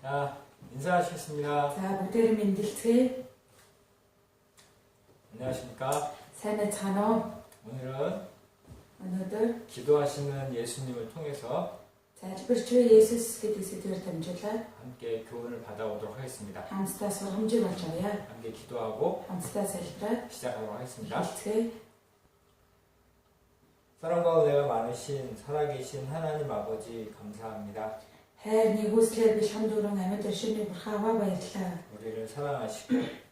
자, 인사하시겠습니다. 자, 무대를 민들지. 안녕하십니까? 삶의 찬호. 오늘은 기도하시는 예수님을 통해서 залбирч Есүс гэдэг сэдвээр дамжуулаад 함께 교훈을 받아오도록 하겠습니다. хамтдаа сургамжийг олж авъя. 함께 기도하고 хамтдаа залбираад 시작하도록 하겠습니다. хэлцгээе. 사랑과 은혜가 많으신 살아계신 하나님 아버지 감사합니다. хайр нэгүслэр би хамт өрөн амьд өршөний бурхаваа баярлалаа. 우리를 사랑하시고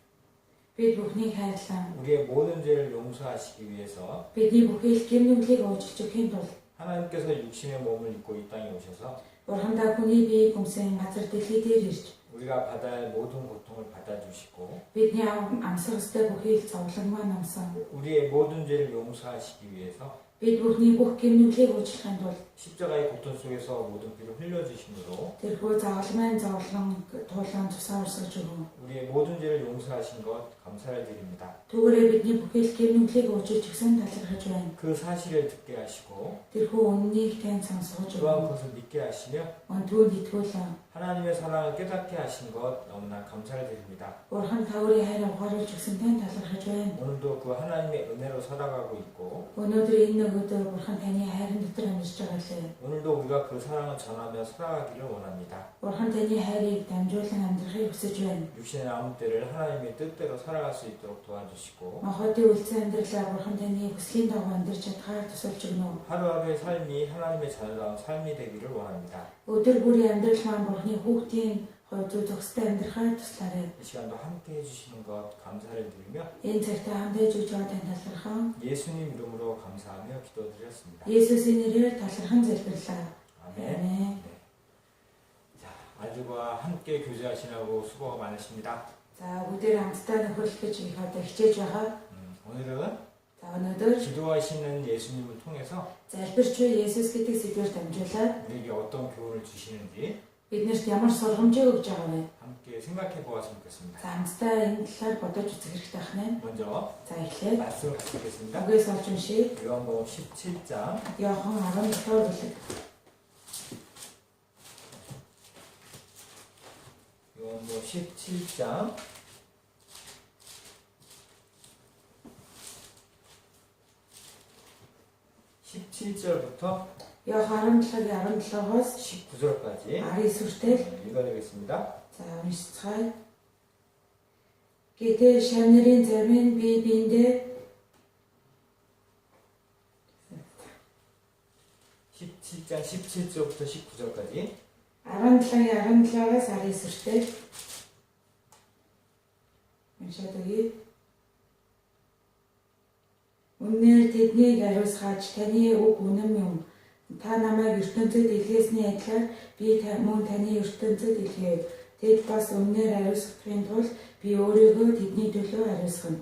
Бид бүхнийг хайрлаа. 우리의 모든 죄를 용서하시기 위해서 Бидний бүхий л гэм нүглийг уучлж өгөхийн тулд 하나님께서 육신의 몸을 입고 이 땅에 오셔서 Бурхандаа хүний биеийг өмсөн газар дэлхий дээр ирж 우리가 받아야 할 모든 고통을 받아주시고 бидний амсах ёстой бүхий л зовлон маань амсан. 우리의 모든 죄를 용서하시기 위해서 Бид бүхний бүх гэм нүглийг уучлахын тулд 십자가의 고통 속에서 모든 피를 흘려주심으로 тэрхүү загалмайн зовлон туулан тусаа урсгаж өгөө. 우리의 모든 죄를 용서하신 것 감사를 드립니다. Түүгээрээ бидний бүхий л гэм нүглийг уучлж өгсөн талархаж байна. 그 사실을 듣게 하시고 тэрхүү үннийг тань сонсгож 또한 өгөө. 그것을 믿게 하시며 Түүнд итгүүлээ. 하나님의 사랑을 깨닫게 하신 것 너무나 감사를 드립니다. Бурхан таврын хайр ухааруулж өгсөн тань талархаж байна. 오늘도 그 하나님의 은혜로 살아가고 있고 Өнөөдөр энэ өдөр Бурхан таны хайрын дотор амьдарч байгаа лээ. 오늘도 우리가 그 사랑을 전하며 살아가기를 원합니다. Бурхан таны хайрыг дамжуулан амьдрахыг хүсэж байна. 육신의 남은 때를 하나님의 뜻대로 살아갈 수 있도록 도와주시고 Махбодын үлдсэн амьдралаа Бурхан таны хүслийн дагуу амьдарч чадхаар тусалж өгнө. 하루하루의 삶이 하나님의 자녀다운 삶이 되기를 원합니다. Өдөр бүрийн амьдрал маань Бурханы хүүхдийн хувьд зөвхөстэй амьдрахаар туслаарай. 이 시간도 함께 해주시는 것 감사를 드리며 Энэ цагтаа хамтдаж өгж байгаа тань талархаа. 예수님 이름으로 감사하며 기도드렸습니다. Есүсийн нэрээр талархан залбирлаа. 아멘. 아멘. 네. 자, 아들과 함께 교제하시라고 수고가 많으십니다. За, бүгдээр хамтдаа нөхөрлөх гэж их одоо хичээж байгаа. 오늘은 За, өнөөдөр 기도하시는 예수님을 통해서 залбирч буй Есүс гэдэг сэдвээр дамжуулаад 우리에게 어떤 교훈을 주시는지 биднэрт ямар сургамжийг өгж байгаа вэ? 함께 생각해 보았으면 좋겠습니다. За, хамтдаа энэ талаар бодож үзэх хэрэгтэй байна. 먼저 За, эхлээд 말씀을 갖겠습니다. үгээс олж уншия. 요한복음 17장 Иохан 17-р бүлэг. 요한복음 17장 17절부터 Иохан 17-аас 19절까지 19-р 읽어드리겠습니다. За, уншицгаая. Гэтэл шавнырын зарим нь бие биендээ 17장 17절부터 19절까지 17-аас 19-р уншаад өгье. Үнээр тэднийг ариусгаж таны үг үнэн юм. Та намайг ертөнцөд илгээсний адилаар би мөн таны ертөнцөд илгээв. Тэд бас үнээр ариусгахын тулд би өөрийгөө тэдний төлөө ариусгана.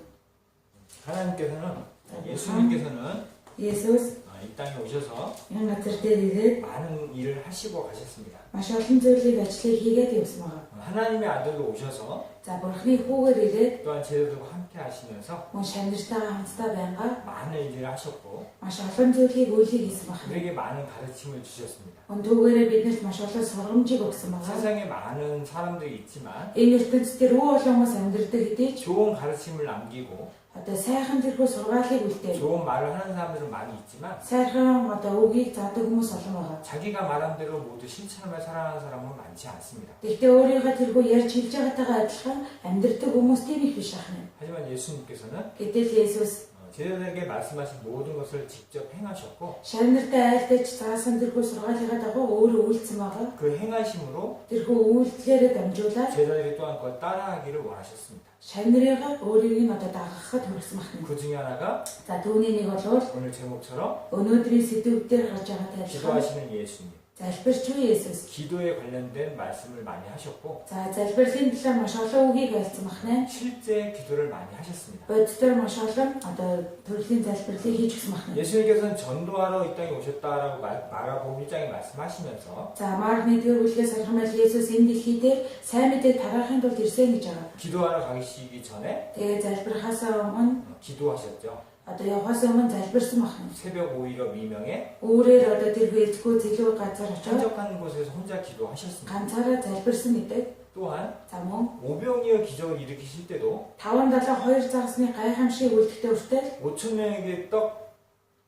하나님께서는 예수님께서는 Есүс 이 땅에 오셔서 энэ газар дээр ирээд 많은 일을 하시고 가셨습니다. маш олон зүйлийг ажлыг хийгээд явсан байна. 하나님의 아들로 오셔서 За, Бурхны хүүгээр ирээд 또한 제자들과 함께 하시면서 мөн шамнартайгаа хамтдаа байнга 많은 일을 하셨고 маш олон зүйлийг үйлийг хийсэн байна. 우리에게 많은 가르침을 주셨습니다. Түүгээрээ биднэрт маш олон сургамжийг өгсөн байна. 세상에 많은 사람들이 있지만 Энэ ертөнцийн рүү олон хүмүүс амьдардаг хэдий ч 좋은 가르침을 남기고 одоо сайхан тэрхүү сургаалыг үлдэв. 좋은 말을 하는 사람들은 많이 있지만 Сайхан одоо үгийг заадаг хүмүүс олон байгаа. 자기가 말한 대로 모두 실천하며 살아가는 사람은 많지 않습니다. Гэхдээ өөрийнхөө тэрхүү ярьж хэлж байгаатай адилхан амьдардаг хүмүүс тийм их биш ахна. 하지만 예수님께서는 Гэтэл Есүс 제자들에게 말씀하신 모든 것을 직접 행하셨고 шавнартай айлтаж заасан тэрхүү сургаалыгаа дагуу өөрөө үйлцсэн байгаа. 그 행하심으로 тэрхүү үйлдэлээрээ дамжуулаад 제자들이 또한 그걸 따라하기를 원하셨습니다. шавнарыгаа өөрийг нь одоо дагахад хүрсэн байна. 그 중에 하나가 За, түүний нэг бол 오늘 제목처럼 өнөөдрийн сэдвүүдээр гарч байгаатай адилхан 기도하시는 예수님. залбирч буй Есүс. 기도에 관련된 말씀을 많이 하셨고 За, залбирлын талаар маш олон үгийг байлцсан байна. 실제 기도를 많이 하셨습니다. Боддоор маш олон одоо төрлийн залбирлыг хийж өгсөн байна. 예수님께서는 전도하러 이 땅에 오셨다라고 마가복음 1장에 말씀하시면서 За, Маркны тэр бүлгээс харахад Есүс энэ дэлхий дээр сайн мэдээг тараахын тулд ирсэн гэж байгаа. 기도하러 가시기 전에 Тэгээ залбирхаасаа өмнө 기도하셨죠. одоо явахаас өмнө залбирсан байна. 새벽 오히려 미명에 Өөрөөр одоо тэр хэлгүй зэлгүй газар очоод 한적한 곳에서 혼자 기도하셨습니다. ганцаараа залбирсан гэдэг. 또한 За мөн 오병이어 기적을 일으키실 때도 5-7 загасны гайхамшиг үлдэхдээ үртэл 5천 명에게 떡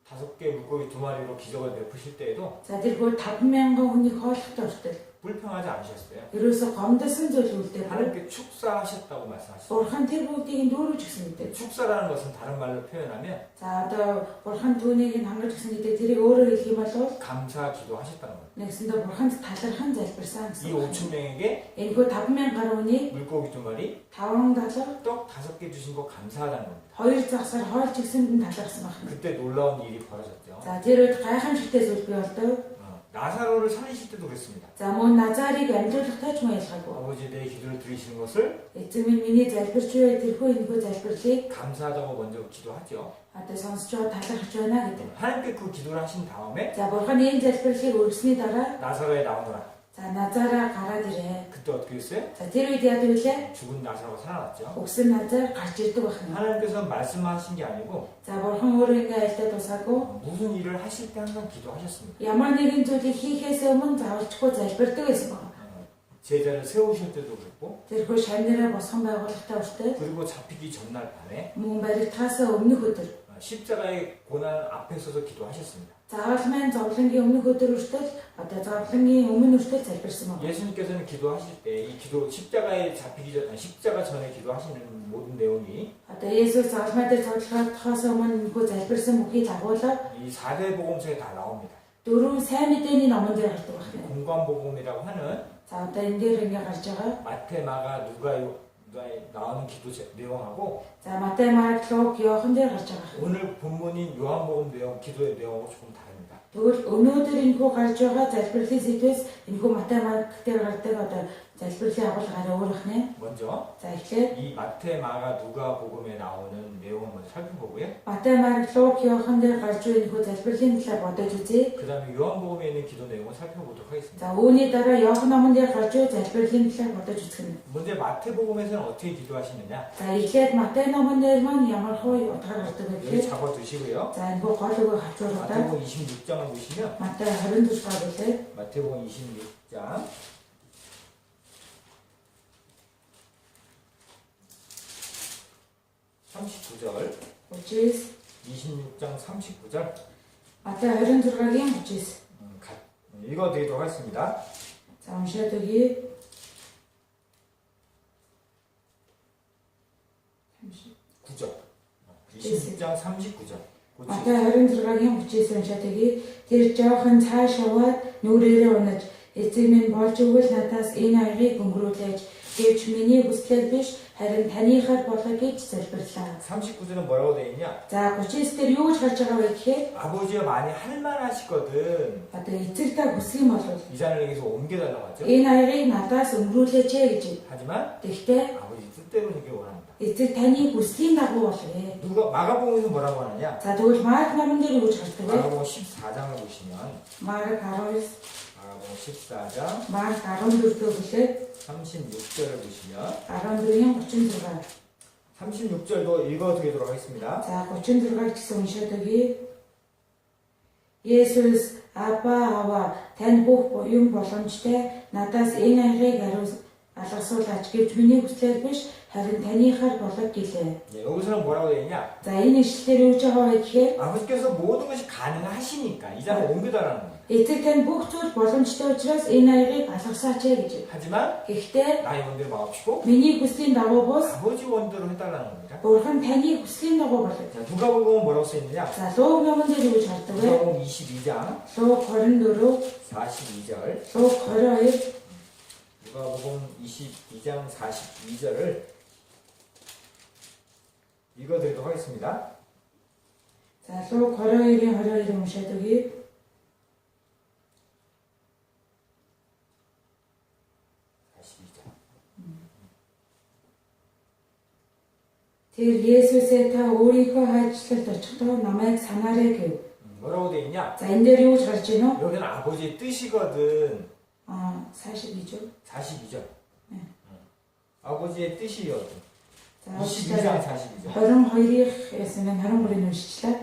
5개 물고기 2마리로 기적을 베푸실 때에도 за тэрхүү 5,000 хүнийг хооллохтой үртэл 불평하지 않으셨어요. ерөөсө гомдсон зүйл үлдээгүй. 하나님께 축사하셨다고 말씀하셨어요. Бурхан тэр бүгдийг дүүрүүлж гисэн гэдэг. 축사라는 것은 다른 말로 표현하면 За одоо бурхан түүнийг хангаж гисэн гэдэг тэрийг өөрөөр хэлэх юм бол 감사 기도하셨다는 거예요. нэгсэндээ бурханд талархан залбирсан 이 гэсэн. 5천 명에게 Энэхүү 5,000 гаруй хүнийг 물고기 2마리, 5-7 떡 5개 주신 거 감사하다는 겁니다. 2 загсаар хоолж гисэнд талархсан байна. 그때 놀라운 일이 벌어졌죠. За тэр үед гайхамшигтай зүйл бий болдог. 나사로를 살리실 때도 그랬습니다. За мөн Назарыг амжуулахтай ч мөн ялгаагүй. 아버지 내 기도를 들으시는 것을 Эзэн минь миний залбирч буй тэрхүү энэхүү залбирлыг 감사하다고 먼저 기도하죠. одоо сонсож байгаа талархаж байна гэдэг. 하나님께 그 기도를 하신 다음에 За бурхан энэ залбирлыг өргөсний дараа 나사로에 나오너라. за Назараа гараад ирээ. 그때 어떻게 했어요? За тэр үед яадаг вүлээ? 죽은 나사로가 살아났죠. Өгсөн Назар гарч ирдэг байна. 하나님께서 말씀하신 게 아니고 За бурхан өөрөө ингээ альтаа тусаагүй 무슨 일을 하실 때 항상 기도하셨습니다. ямар нэгэн зүйлийг хийхээс өмнө заавалчгүй залбирдаг байсан байна. 제자를 세우실 때도 그랬고 Тэрхүү шамнараа босгон байгуулалтаа үртэл 그리고 잡히기 전날 밤에 мөн баригдахаас өмнөх өдөр 십자가의 고난 앞에 서서 기도하셨습니다. заавалмайн зовлонгийн өмнөх өдөр үртэл одоо зовлонгийн өмнө үртэл залбирсан байна. 예수님께서는 기도하실 때 이 기도 십자가에 잡히기 전 십자가 전에 기도하시는 모든 내용이 Одоо Есүс заалмай дээр цогцолгохоос өмнө нөхөө залбирсан бүхий дагуулга 이 4대 복음서에 다 나옵니다. 4 сайн мэдээний номон дээр гардаг байна. 공관복음이라고 하는 За одоо энэ дээр ингээ гарч байгаа. 마태, 마가, 누가에 나오는 기도 내용하고 За Матай, Марк, Лук, Иохан дээр гарч байгаа. 오늘 본문인 요한복음 내용, 기도의 내용하고 조금 다릅니다. Тэгвэл өнөөдөр энэхүү гарч байгаа залбирлын сэдвээс энэхүү Матай, Марк дээр гардаг одоо залбирлын агуулгаар өөр байна. 먼저 За эхлээд 이 마태, 마가, 누가복음에 나오는 내용을 먼저 살펴보고요. Матай, Марк, Лук, Иохан дээр гарч байгаа энэхүү залбирлын талаар бодож үзье. 그 다음에 요한복음에 있는 기도 내용을 살펴보도록 하겠습니다. За үүний дараа Иохан номон дээр гарч байгаа залбирлын талаар бодож үзэх нь. 먼저 마태복음에서는 어떻게 기도하시느냐? За эхлээд Матай номон дээр маань ямар хөө утгаар гардаг вэ 여기 гэхээр 잡아 두시고요. за энэхүү гол үгийг хавчруулаад 마태복음 26장을 보시면 Матай 24 дугаар бүлэг 마태복음 26장 39절, учраас 26장 39절 Матай 26-гийн 39. 읽어드리도록 하겠습니다. За уншаад өгье. 9절. 26장 39절. Матай 26-гийн 39 уншаад өгье. Тэр жоохон цааш яваад нүрээрээ унаж эцэг минь болж өгвөл надаас энэ аягийг өнгөрүүлээч. Гэвч миний хүслээр биш харин таныхаар болоо гэж залбирлаа. 39절은 뭐라고 되어 있냐? За 39 дээр юу гэж гарч байгаа вэ гэхээр 아버지가 많이 할만하시거든 одоо эцэг та хүсэх юм бол 이 자리에서 옮겨달라고 하죠. энэ аягийг надаас өнгөрүүлээч гэж. 하지만 Тэгвэл 아버지 뜻대로 이렇게 원합니다. эцэг таны хүслийн дагуу болъё. 누가 마가복음에서 뭐라고 하느냐? За тэгвэл Марк номон дээр юу гэж гардаг вэ? 마가복음 14장을 보시면 Марк 19, 마가복음 14장 Марк 14 дэх бүлэг 36절을 보시면 14-ийн 36. 36절도 읽어드리도록 하겠습니다. За 36-ыг гэсэн уншаад өгье. Есүс Абаа тань бүх юм боломжтой надаас энэ аягийг алгасуулаач гэж миний хүслээр биш харин таныхаар болог гэлээ. 여기서는 뭐라고 되어 있냐? За энэ ишлэлээр юу гэж байгаа вэ гэхээр 아버지께서 모든 것이 가능하시니까 이 자리에 옮겨달라는 겁니다. эцэг тань бүх зүйл боломжтой учраас энэ аягийг алгасаач гэж. 하지만 Гэхдээ 나의 원대로 마옵시고 миний хүслийн дагуу бус 아버지 원대로 해달라는 겁니다. Бурхан таны хүслийн дагуу болог. 자, 누가복음은 뭐라고 써있느냐? За Луг номон дээр юу гэж гардаг вэ? 누가복음 22장 Луг 24, 42절 Луг 22, 누가복음 22장 42절을 읽어드리도록 하겠습니다. За Луг 22-ийн 22 уншаад өгье. Тэр Есүсээ та өөрийнхөө хайчлалд очихдоо намайг санаарай гэв. 뭐라고 돼 있냐? За энэ дээр юу гэж гарч ийнө? 여기는 아버지의 뜻이거든. 42죠. 42절. 네. 아버지의 뜻이거든. За 22장 42절. 22-ийн ясны 23-ыг уншчлаа.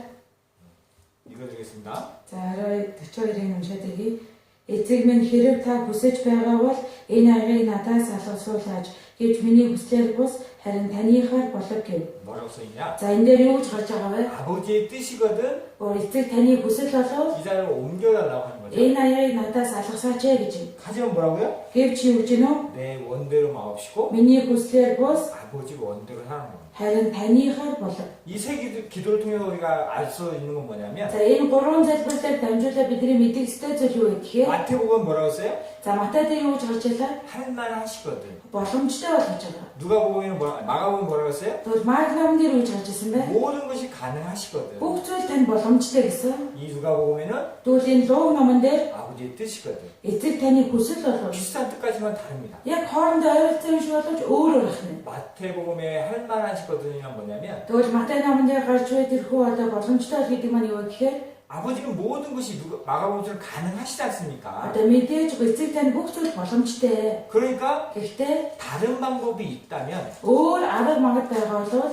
읽어드리겠습니다. За 42-ыг уншаад ирье. Эцэг минь хэрэг та хүсэж байгаа бол энэ аяыг надаас алгасуулаач гэж миний хүслээр бус харин таныхаар болов гэв. 뭐라고 써있냐? За энэ дээр юу гэж гарч байгаа вэ? 아버지의 뜻이거든 Эцэг таны хүсэл болов 이 자리를 옮겨달라고 하는 거죠. энэ аяыг надаас алгасаач гэж. 하지만 뭐라고요? Гэвч юу гэж нөө? 내 원대로 마옵시고 Миний хүслээр бус 아버지 원대로 사는 겁니다. харин таныхаар болов. 이 세 기도를 통해서 우리가 알 수 있는 건 뭐냐면 За энэ гурван залбирлаар дамжуулаад бидний мэдэх ёстой зүйл юу вэ гэхээр 마태복음 뭐라고 써요? за Матай дээр юу гэж гарч илаа? 할만 하시거든. боломжтой болгож байгаа. 누가복음에는 마가복음 뭐라고 써요? Тэгвэл Марк номон дээр юу гэж гарч ирсэн бэ? 모든 것이 가능하시거든. Бүх зүйл тань боломжтой гэсэн. 이 누가복음에는 Тэгвэл энэ Луг номон дээр 아버지의 뜻이거든. эцэг таны хүсэл болов. 비슷한 뜻까지만 다릅니다. Яг хоорондоо ойролцоо юм шиг боловч өөр өөр байна. 마태복음에 할만하시거든이란 뭐냐면 Тэгвэл Матай номон дээр гарч ирэх одоо боломжтой гэдэг маань юу вэ гэхээр 아버지는 모든 것이 마가복음처럼 가능하시지 않습니까? одоо мэдээж эцэг тань бүх зүйл боломжтой. 그러니까 Гэхдээ 다른 방법이 있다면 өөр арга мангад байгаа бол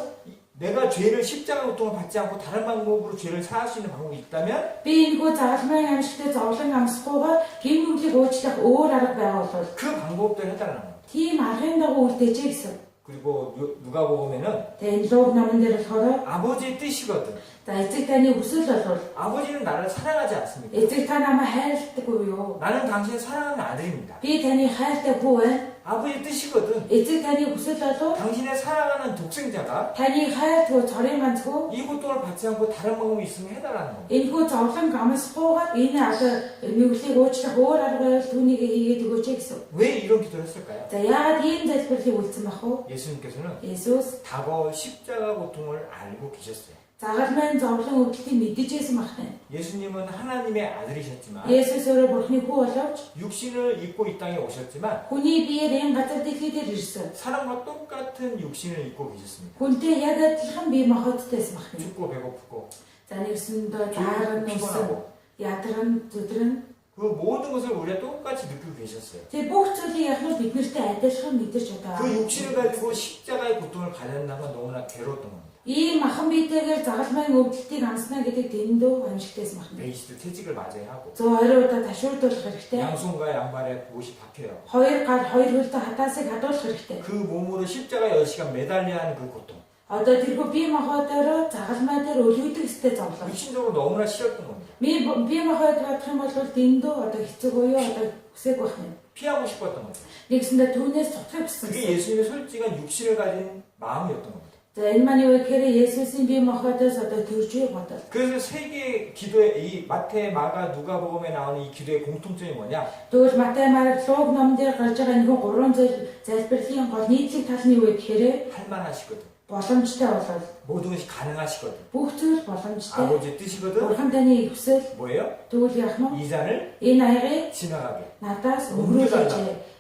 내가 죄를 십자가 고통을 받지 않고 다른 방법으로 죄를 사할 수 있는 방법이 있다면 би энэхүү загалмайн амьсгалтай зовлон амсахгүйгээр гин нүглийг уучлах өөр арга байгаа бол 그 방법대로 해달라는 겁니다. тийм аргын дагуу үлдээч гэсэн. 그리고 누가복음에는 Тэгээ энэ Луг номон дээр болохоор 아버지의 뜻이거든. за эцэг таны хүсэл бол 아버지는 나를 사랑하지 않습니까? эцэг та намайг хайрладаггүй юу? 나는 당신을 사랑하는 아들입니다. Би таны хайртай хүү байна. 아버지의 뜻이거든. эцэг таны хүсэл бол 당신의 사랑하는 독생자가 таны хайртай 저рын ганцгүй 이 고통을 받지 않고 다른 방법이 있으면 해달라는 겁니다. энэхүү зовлон амсахгүйгээр энэ одоо нүглийг уучлах өөр арга байвал түүнийг хийгээд өгөөч гэсэн. 왜 이런 기도를 했을까요? За яагаад ийм залбирлыг үлдсэн бах вэ? 예수님께서는 Есүс 과거 십자가 고통을 알고 계셨어요. загалмайн зовлон өвдөлтийг мэдчихсэн бах тань. 예수님은 하나님의 아들이셨지만 Есүс өөрөө Бурхны хүү боловч 육신을 입고 이 땅에 오셨지만 хүний биеэр энэ газар дэлхий дээр ирсэн. 사람과 똑같은 육신을 입고 계셨습니다. Хүнтэй яг адилхан бие махбодтойсэн бах тань. 춥고 배고프고 За нэгсэндээ дааран нүсэн, 피곤하고 ядаран зүдрэн 그 모든 것을 우리가 똑같이 느끼고 계셨어요. тэг бүх зүйлийг яг нь бид нартай адилхан мэдэрч одоо. 그 육신을 가지고 십자가의 고통을 가졌다는 건 너무나 괴로웠던 겁니다. Ийм махан биетэйгээр загалмайн өвдөлтийг амснаа гэдэг дэндүү амьжигтэйсэн бахна. 베이시드 퇴직을 맞아야 하고 120 удаа ташуурдуулах хэрэгтэй. 양손과 양발에 못이 박혀요. Хоёр гар хоёр хөлдөө хатаасыг хадуулах хэрэгтэй. 그 몸으로 십자가 10시간 매달려야 하는 그 고통. Одоо тэрхүү бие махбодоор загалмай дээр өлөгдөх хэстэй зовлон. 육신적으로 너무나 싫었던 겁니다. Бие махбод бодох юм бол дэндүү одоо хэцүү буюу одоо хүсэг бахна. 피하고 싶었던 거죠. Нэгсэндээ түүнээс зогсох гэсэн. 그게 예수님의 솔직한 육신을 가진 마음이었던 겁니다. За энэ маань юу гэхээр Есүсийн бие махбодоос одоо төрж бодол. 그래서 세 개의 기도의 이 마태, 마가, 누가복음에 나오는 이 기도의 공통점이 뭐냐? Тэгвэл Матай, Марк, Луг номон дээр гарч байгаа энэ гурван залбирлын гол нийтлэг тал нь юу вэ гэхээр 할만하시거든. боломжтой болол. 모든 것이 가능하시거든. Бүх зүйл боломжтой. 아버지의 뜻이거든. Бурхан таны хүсэл 뭐예요? тэгвэл яах нь 이 잔을 энэ аягыг 지나가게. надаас өнгөрүүлээч.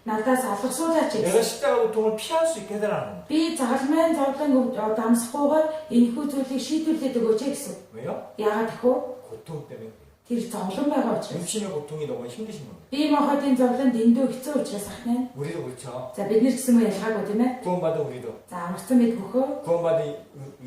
Надаас алгасуулаач 내가 гэсэн. 십자가 고통을 피할 수 있게 해달라는 거예요. Би загалмайн зовлон дамсахгүйгээр энэхүү зүйлийг шийдвэрлээд өгөөч гэсэн. 왜요? Яагаад гэвэл 고통 때문에 그래요. тэр зовлон байгаа учраас. 육신의 고통이 너무 힘드신 겁니다. Бие махбодын зовлон дэндүү хэцүү учраас ахна. 우리도 그렇죠. За бид нар гэсэн мөн ялгаагүй тийм ээ. 구원받은 우리도. За амарсан бид хөхөө. 구원받은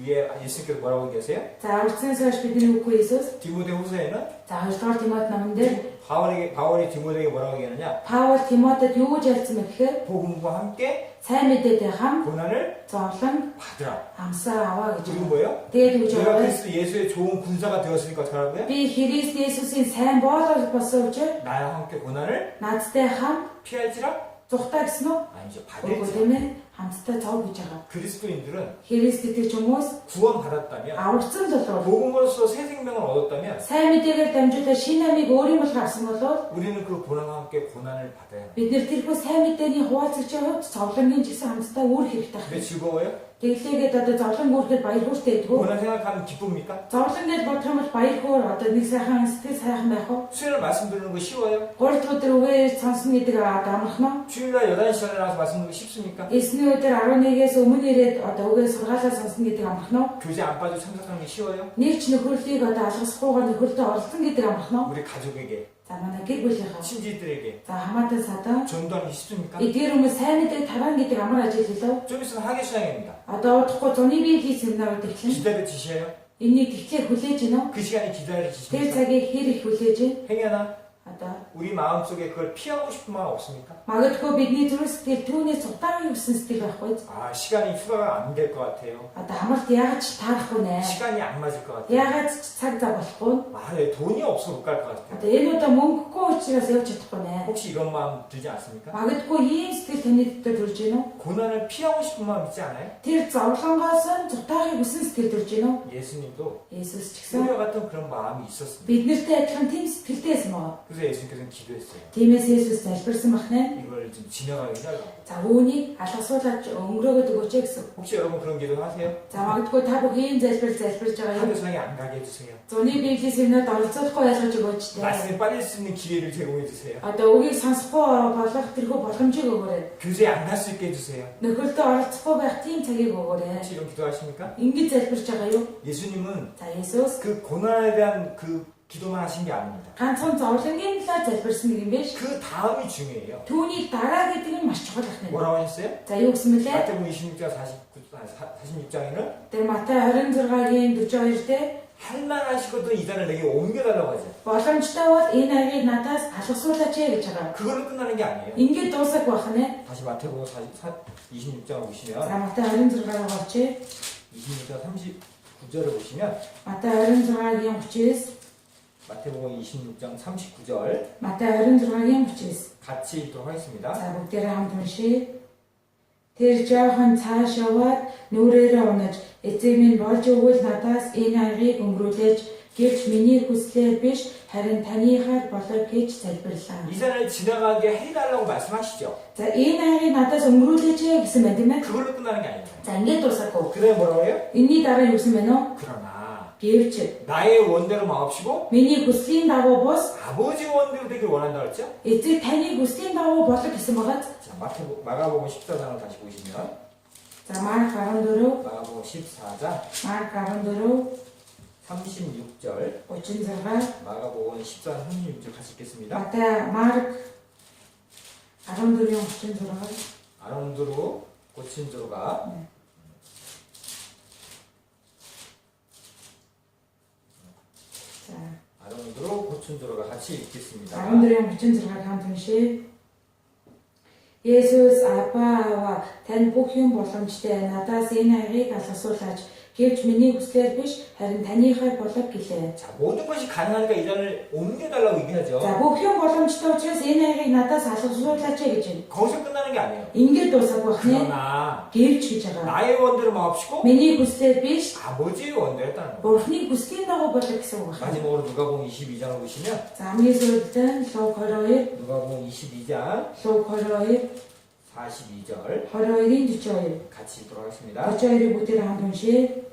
위에 예수님께서 뭐라고 계세요? За амарсанаас хойш бидний үгүй Иесус. 디모데 후서에는 За 2 дугаар Тимот номон дээр 바울이 디모데에게 뭐라고 얘기하느냐? Паул Тимотед юу гэж ярьсан бэ гэхээр 복음과 함께 сайн мэдээтэй хам 고난을 зовлон 받으라. амсаа аваа гэж 그리고 байна. 뭐예요? Тэгээд юу гэж 내가 байгаа вэ? 그리스도 예수의 좋은 군사가 되었으니까 어떻게 하라고요? Би Христ Есүсийн сайн боолоор болсон учраас 나와 함께 고난을 надтай хам 피할지라? зүхтаа гэсэн үү? 아니죠. Үгүй 받을지라. тийм ээ. Хамтдаа цов гэж байгаа. 그리스도인들은 Христ итгэж хүмүүс 구원받았다면 аврагдсан бол 복음으로서 새 생명을 얻었다면 сайн мэдээгээр дамжуулаад шинэ амийг өөрийн болох авсан бол 우리는 그 고난과 함께 고난을 받아야 합니다. бид нэр тэрхүү сайн мэдээний хуваалцагчийн хувьд цовлонгийн ч гэсэн хамтдаа үүрэх хэрэгтэй 근데 байна. 즐거워요? Тэглээгээд одоо зовлон үүрэхэд баяр хөөртэй идэггүй. 고난 생각하면 기쁩니까? Зовлон гэж бодох юм бол баяр хөөр одоо нэг сайхан сэтгэл сайхан байх уу? 수요일 말씀 듣는 거 쉬워요? 3 дахь өдөр үгээр сонсно гэдэг амарх нь. 주일날 11시 전에 나와서 말씀 듣는 거 쉽습니까? Эсний өдөр 11-ээс өмнө ирээд одоо үгээр сургаалаа сонсно гэдэг амарх нь. 교제 안 빠지고 참석하는 게 쉬워요? Нэг ч нөхөрлийг одоо алгасахгүйгээр нөхөрлөд оролцсон гэдэг амарх нь. 우리 가족에게 За За манай гэр бүлийнхаа. 친지들에게 За хамаатан садан. 전도하기 쉽습니까? Эдгээр хүмүүс сайн мэдээ таран гэдэг амар ажил хэлв. 좀 있으면 하계 시장입니다. Одоо удахгүй зуны биелийн семинарууд эхлэн. 기다려 지셔요. Энийг тэгэхээр хүлээж гинэ. 그 시간이 기다려 Тэр 지십니까? цагийг хэр их хүлээж гин. 행여나 Одоо 우리 마음속에 그걸 피하고 싶은 마음 없습니까? магадгүй бидний зүрх сэтгэл түүнээс удаан юусэн сэтгэл байхгүй. 아 시간이 휴가가 안 될 것 같아요. Одоо хамарт яагаад ч таарахгүй нэ. 시간이 안 맞을 것 같아요. Яагаад ч цаг зав болохгүй. 아 네, 돈이 없어 못 갈 것 같아요. Одоо энэ удаа мөнгөгүй учраас явж чадахгүй нэ. 혹시 이런 마음 들지 않습니까? Магадгүй ийм сэтгэл таны дотор төрж гинэ. 고난을 피하고 싶은 마음 있지 않아요? Тэр зовлонгоос нь зутаахыг хүсэн сэтгэл төрж гинэ. 예수님도 Есүс ч гэсэн 우리와 같은 그런 마음이 있었습니다. биднэртэй адилхан тийм сэтгэлдээс мөн. 그래서 예수님께서는 기도했어요. Тиймээс Есүс залбирсан бахнаа. 이걸 좀 지나가게 해달라고. За үүнийг алгасуулаад өнгөрөөгд өгөөч гэсэн. 혹시 여러분 그런 기도 하세요? За магадгүй та бүх ийм залбирж байгаа юм. 하교상에 안 가게 해주세요. Зуны библийн семинарт оролцохгүй ялгаж өгөөч тэ. 말씀에 빠질 수 있는 기회를 제공해 주세요. Одоо үгийг сонсохгүй болох тэрхүү боломжийг өгөөрэй. 교제에 안 갈 수 있게 해주세요. Нөхөлдөө оролцохгүй байх тийм цагийг өгөөрэй. 혹시 이런 기도하십니까? Ингэж залбирч байгаа юу? 예수님은 За Есүс 그 고난에 대한 그 기도만 하신 게 아닙니다. ганцхан зовлонгийн талаар залбирсан юм биш. 그 다음이 중요해요. Түүний дараа гэдэг нь маш чухал байна. 뭐라고 했어요? За юу гэсэн мөлий? 마태복음 26장 46장에는 Тэр Матай 26-гийн 42 дээр 할만하시거든 이 잔을 내게 옮겨달라고 하죠. боломжтой бол энэ аягийг надаас алгасуулаач гэж байгаа. 그걸로 끝나는 게 아니에요. Ингээд дуусах байх нэ. 다시 마태복음 26장을 보시면 За Матай 26-аар гарч 26장 39절을 보시면 Матай 26-гийн 39, 마태복음 26장 39절 Матай 26-гийн 39. 같이 읽도록 하겠습니다. За бүгдээрээ хамт уншийе. Тэр жоохон цааш яваад нүрээрээ унаж эцэг минь болж өгвөл надаас энэ аягийг өнгөрүүлээч гэвч миний хүслээр биш харин таныхаар болов гэж залбирлаа. 이 잔을 지나가게 해달라고 말씀하시죠. За энэ аягийг надаас өнгөрүүлээч гэсэн байна тийм ээ. 그걸로 끝나는 게 아니에요. За ингээд дуусахгүй. 그래 뭐라고 해요? Энийний дараа юу гэсэн байна вэ? 그러나 Гэвч 나의 원대로 마옵시고 миний хүслийн дагуу бус 아버지 원대로 되길 원한다 그랬죠? эцэг таны хүслийн дагуу болов гэсэн байгаа. 자, 마가복음 14장을 다시 보시면 За Марк 14, 마가복음 14장 Марк 14, 36절 36, 마가복음 14장 36절 같이 읽겠습니다. Матай Марк 14-ийн 36. 아론도로 고친 조가 За 아론도로 고친 조가 같이 읽겠습니다. 14-ийн 36-ыг хамт уншийе. Есүс Аава тань бүх юм боломжтой надаас энэ аягийг алгасуулаач гэвч миний хүслээр биш харин таныхаар болов гэлээ. 자, 모든 것이 가능하니까 이 잔을 옮겨달라고 얘기하죠. За бүх юм боломжтой учраас энэ аягийг надаас алгасуулаач гэж байна. 거기서 끝나는 게 아니에요. Ингээд дуусах байх нэ. 그러나 Гэвч гэж байгаа. 나의 원대로 마옵시고 Миний хүслээр биш 아버지의 원대로 했다는 거예요. Бурхны хүслийн дагуу болов гэсэн үг байна. 마지막으로 누가복음 22장을 보시면 За хамгийн сүүлд нь Луг 22, 누가복음 22장 Луг 22, 42절 22-ийн 42. 같이 읽도록 하겠습니다. 42-ыг бүгдээр хамт уншийе.